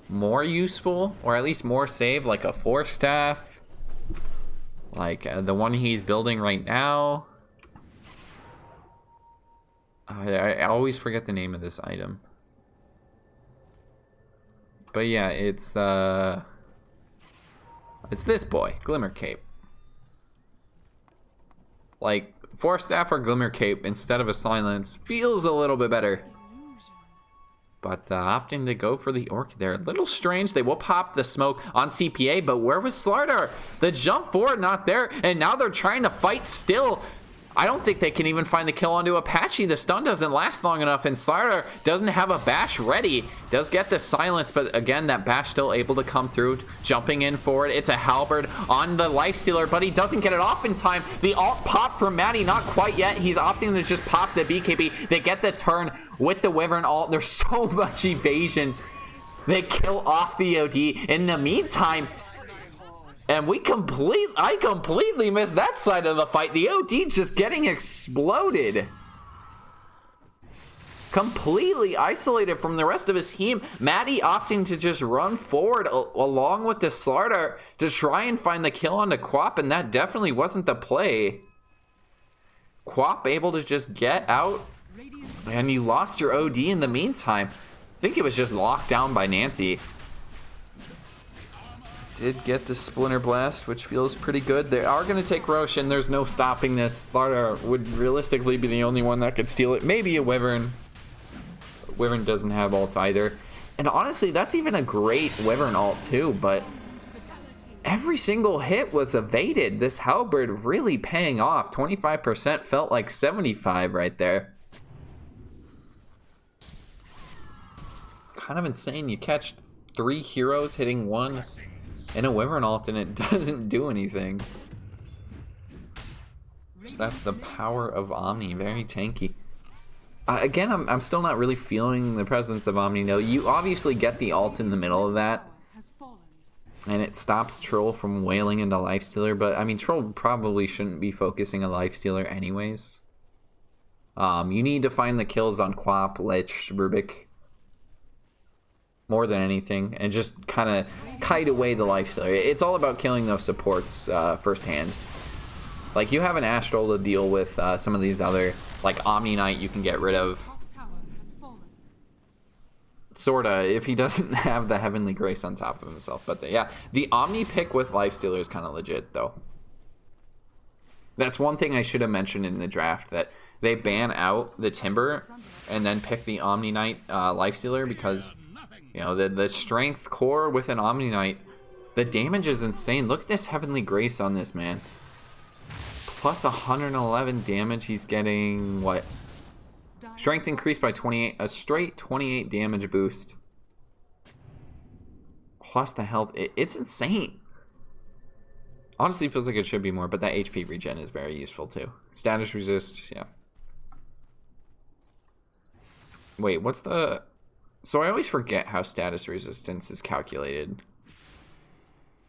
more useful, or at least more save, like a Force Staff. Like the one he's building right now. I always forget the name of this item. But yeah, it's this boy, Glimmer Cape. Like, Force Staff or Glimmer Cape instead of a Silence feels a little bit better. But opting to go for the Orchid there. A little strange. They will pop the smoke on CPA, but where was Slardar? The jump forward not there, and now they're trying to fight still. I don't think they can even find the kill onto Apache. The stun doesn't last long enough, and Slardar doesn't have a bash ready. Does get the silence, but again, that bash still able to come through, jumping in forward. It's a halberd on the lifestealer, but he doesn't get it off in time. The ult pop from Matty, not quite yet. He's opting to just pop the BKB. They get the turn with the Wyvern ult. There's so much evasion. They kill off the OD. In the meantime, and I completely missed that side of the fight. The OD just getting exploded. Completely isolated from the rest of his team. Matty opting to just run forward along with the Slardar to try and find the kill onto Quap, and that definitely wasn't the play. Quap able to just get out, and you lost your OD in the meantime. I think it was just locked down by Nancy. Did get the Splinter Blast, which feels pretty good. They are going to take Roche, and there's no stopping this. Slardar would realistically be the only one that could steal it. Maybe a Wyvern. Wyvern doesn't have ult either. And honestly, that's even a great Wyvern ult too, but every single hit was evaded. This Halberd really paying off. 25% felt like 75 right there. Kind of insane. You catch 3 heroes hitting 1 in a Wyvern ult and it doesn't do anything. So that's the power of Omni. Very tanky. Again, I'm still not really feeling the presence of Omni. No, you obviously get the ult in the middle of that, and it stops Troll from wailing into Lifestealer. But I mean, Troll probably shouldn't be focusing a Lifestealer anyways. You need to find the kills on Quap, Lich, Rubik, more than anything, and just kind of kite away the Lifestealer. It's all about killing those supports firsthand. Like, you have an Astral to deal with some of these other, like Omni Knight you can get rid of. Sorta, if he doesn't have the Heavenly Grace on top of himself. But yeah, the Omni pick with Lifestealer is kind of legit, though. That's one thing I should have mentioned in the draft, that they ban out the Timber and then pick the Omni Knight Lifestealer, because you know, the strength core with an Omni Knight, the damage is insane. Look at this Heavenly Grace on this man. Plus 111 damage. He's getting, what? Strength increased by 28. A straight 28 damage boost. Plus the health. It's insane. Honestly, feels like it should be more, but that HP regen is very useful too. Status resist, yeah. Wait, what's the... So I always forget how status resistance is calculated.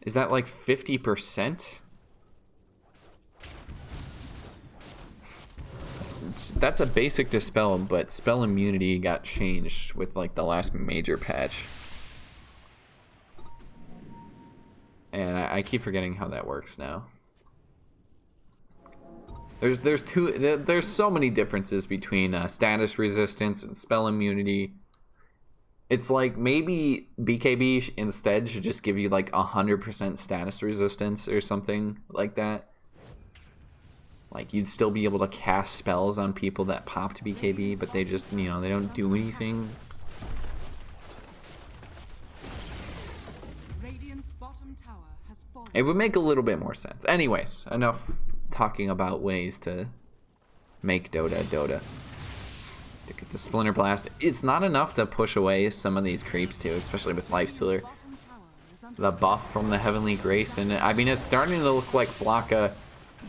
Is that like 50%? That's a basic dispel, but spell immunity got changed with like the last major patch. And I keep forgetting how that works now. There's so many differences between status resistance and spell immunity. It's like maybe BKB instead should just give you like 100% status resistance or something like that. Like you'd still be able to cast spells on people that popped BKB, but they just, you know, they don't do anything. Radiant's bottom tower has fallen. It would make a little bit more sense. Anyways, enough talking about ways to make Dota Dota. To get the Splinter Blast. It's not enough to push away some of these creeps too, especially with Lifestealer. The buff from the Heavenly Grace, and I mean it's starting to look like Flocka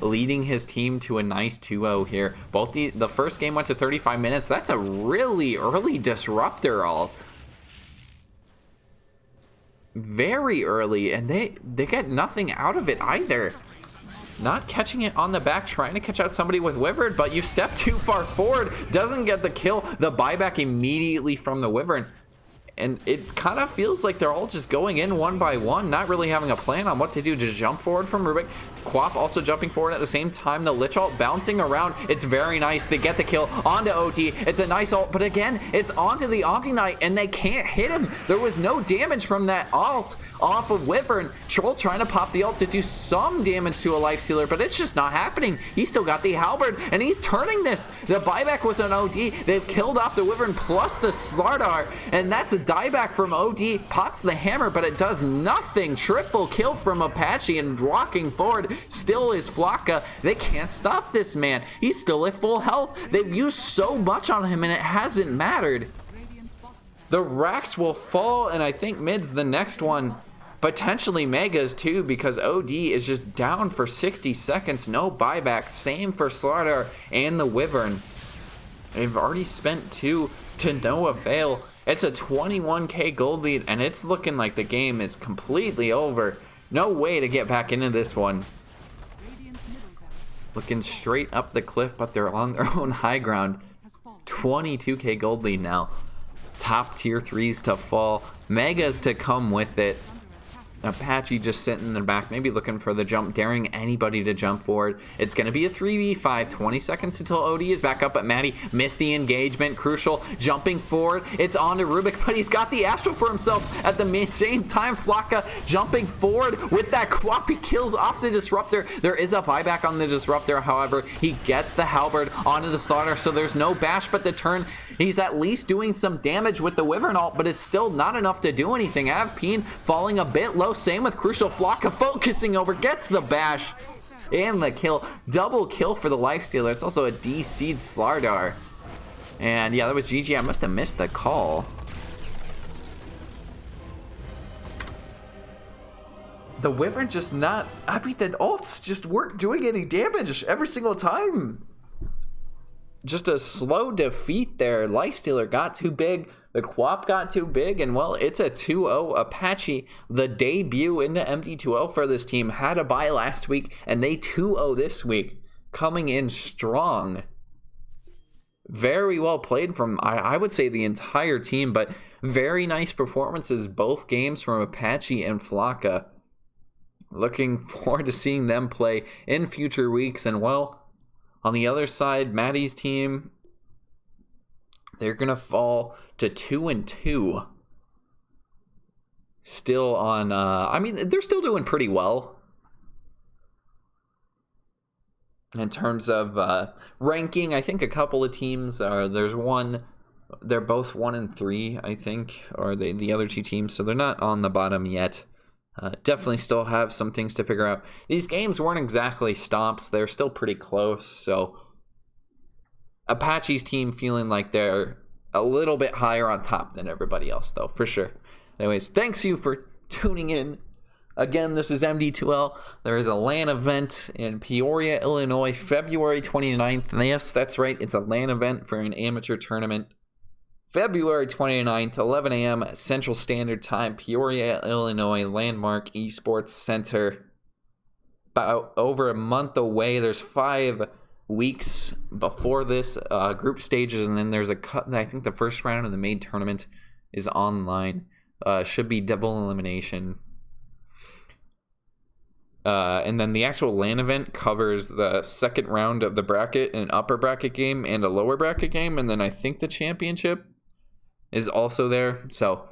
leading his team to a nice 2-0 here. Both the first game went to 35 minutes. That's a really early Disruptor ult. Very early, and they get nothing out of it either. Not catching it on the back, trying to catch out somebody with Wyvern, but you step too far forward, doesn't get the kill. The buyback immediately from the Wyvern. And it kind of feels like they're all just going in one by one, not really having a plan on what to do. Just jump forward from Rubik. Quap also jumping forward at the same time. The Lich ult bouncing around. It's very nice. They get the kill onto OT. It's a nice ult, but again, it's onto the Omni Knight, and they can't hit him. There was no damage from that ult off of Wyvern. Troll trying to pop the ult to do some damage to a Lifestealer, but it's just not happening. He's still got the Halberd, and he's turning this. The buyback was an OD. They've killed off the Wyvern plus the Slardar, and that's a dieback from OD. Pops the hammer, but it does nothing. Triple kill from Apache, and walking forward still is Flocka. They can't stop this man. He's still at full health. They've used so much on him, and it hasn't mattered. The racks will fall, and I think mid's the next one. Potentially Megas too, because OD is just down for 60 seconds. No buyback. Same for Slardar and the Wyvern. They've already spent 2 to no avail. It's a 21k gold lead, and it's looking like the game is completely over. No way to get back into this one. Looking straight up the cliff, but they're on their own high ground. 22k gold lead now. Top tier 3s to fall. Megas to come with it. Apache just sitting in the back, maybe looking for the jump, daring anybody to jump forward. It's going to be a 3v5, 20 seconds until OD is back up, but Matty missed the engagement. Crucial, jumping forward. It's on to Rubik, but he's got the Astral for himself at the same time. Flocka jumping forward with that Quap. He kills off the Disruptor. There is a buyback on the Disruptor, however. He gets the Halberd onto the Slaughter, so there's no bash, but the turn, he's at least doing some damage with the Wyvern ult, but it's still not enough to do anything. Avpeen falling a bit low. Same with Crucial. Flocka focusing over, gets the bash and the kill. Double kill for the Lifestealer. It's also a DC'd Slardar. And yeah, that was GG. I must have missed the call. The Wyvern just not... I mean, the ults just weren't doing any damage every single time. Just a slow defeat there. Lifestealer got too big. The Quap got too big, and well, it's a 2-0 Apache. The debut into MD2L for this team had a bye last week, and they 2-0 this week, coming in strong. Very well played from, I would say, the entire team, but very nice performances both games from Apache and Flocka. Looking forward to seeing them play in future weeks, and well, on the other side, Matty's team, they're going to fall to 2-2. Still on, I mean, they're still doing pretty well. In terms of ranking, I think a couple of teams, there's one, they're both 1-3, I think, or the other two teams, so they're not on the bottom yet. Definitely still have some things to figure out. These games weren't exactly stomps, they're still pretty close, so Apache's team feeling like they're a little bit higher on top than everybody else, though, for sure. Anyways, thanks you for tuning in. Again, this is MD2L. There is a LAN event in Peoria, Illinois, February 29th. And yes, that's right. It's a LAN event for an amateur tournament. February 29th, 11 a.m. Central Standard Time, Peoria, Illinois, Landmark Esports Center. About over a month away. There's 5 weeks before this group stages, and then there's a cut. I think the first round of the main tournament is online. Should be double elimination. And then the actual LAN event covers the second round of the bracket, an upper bracket game and a lower bracket game, and then I think the championship is also there. So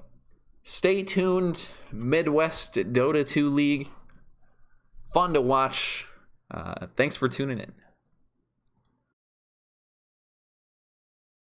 stay tuned. Midwest Dota 2 League. Fun to watch. Thanks for tuning in.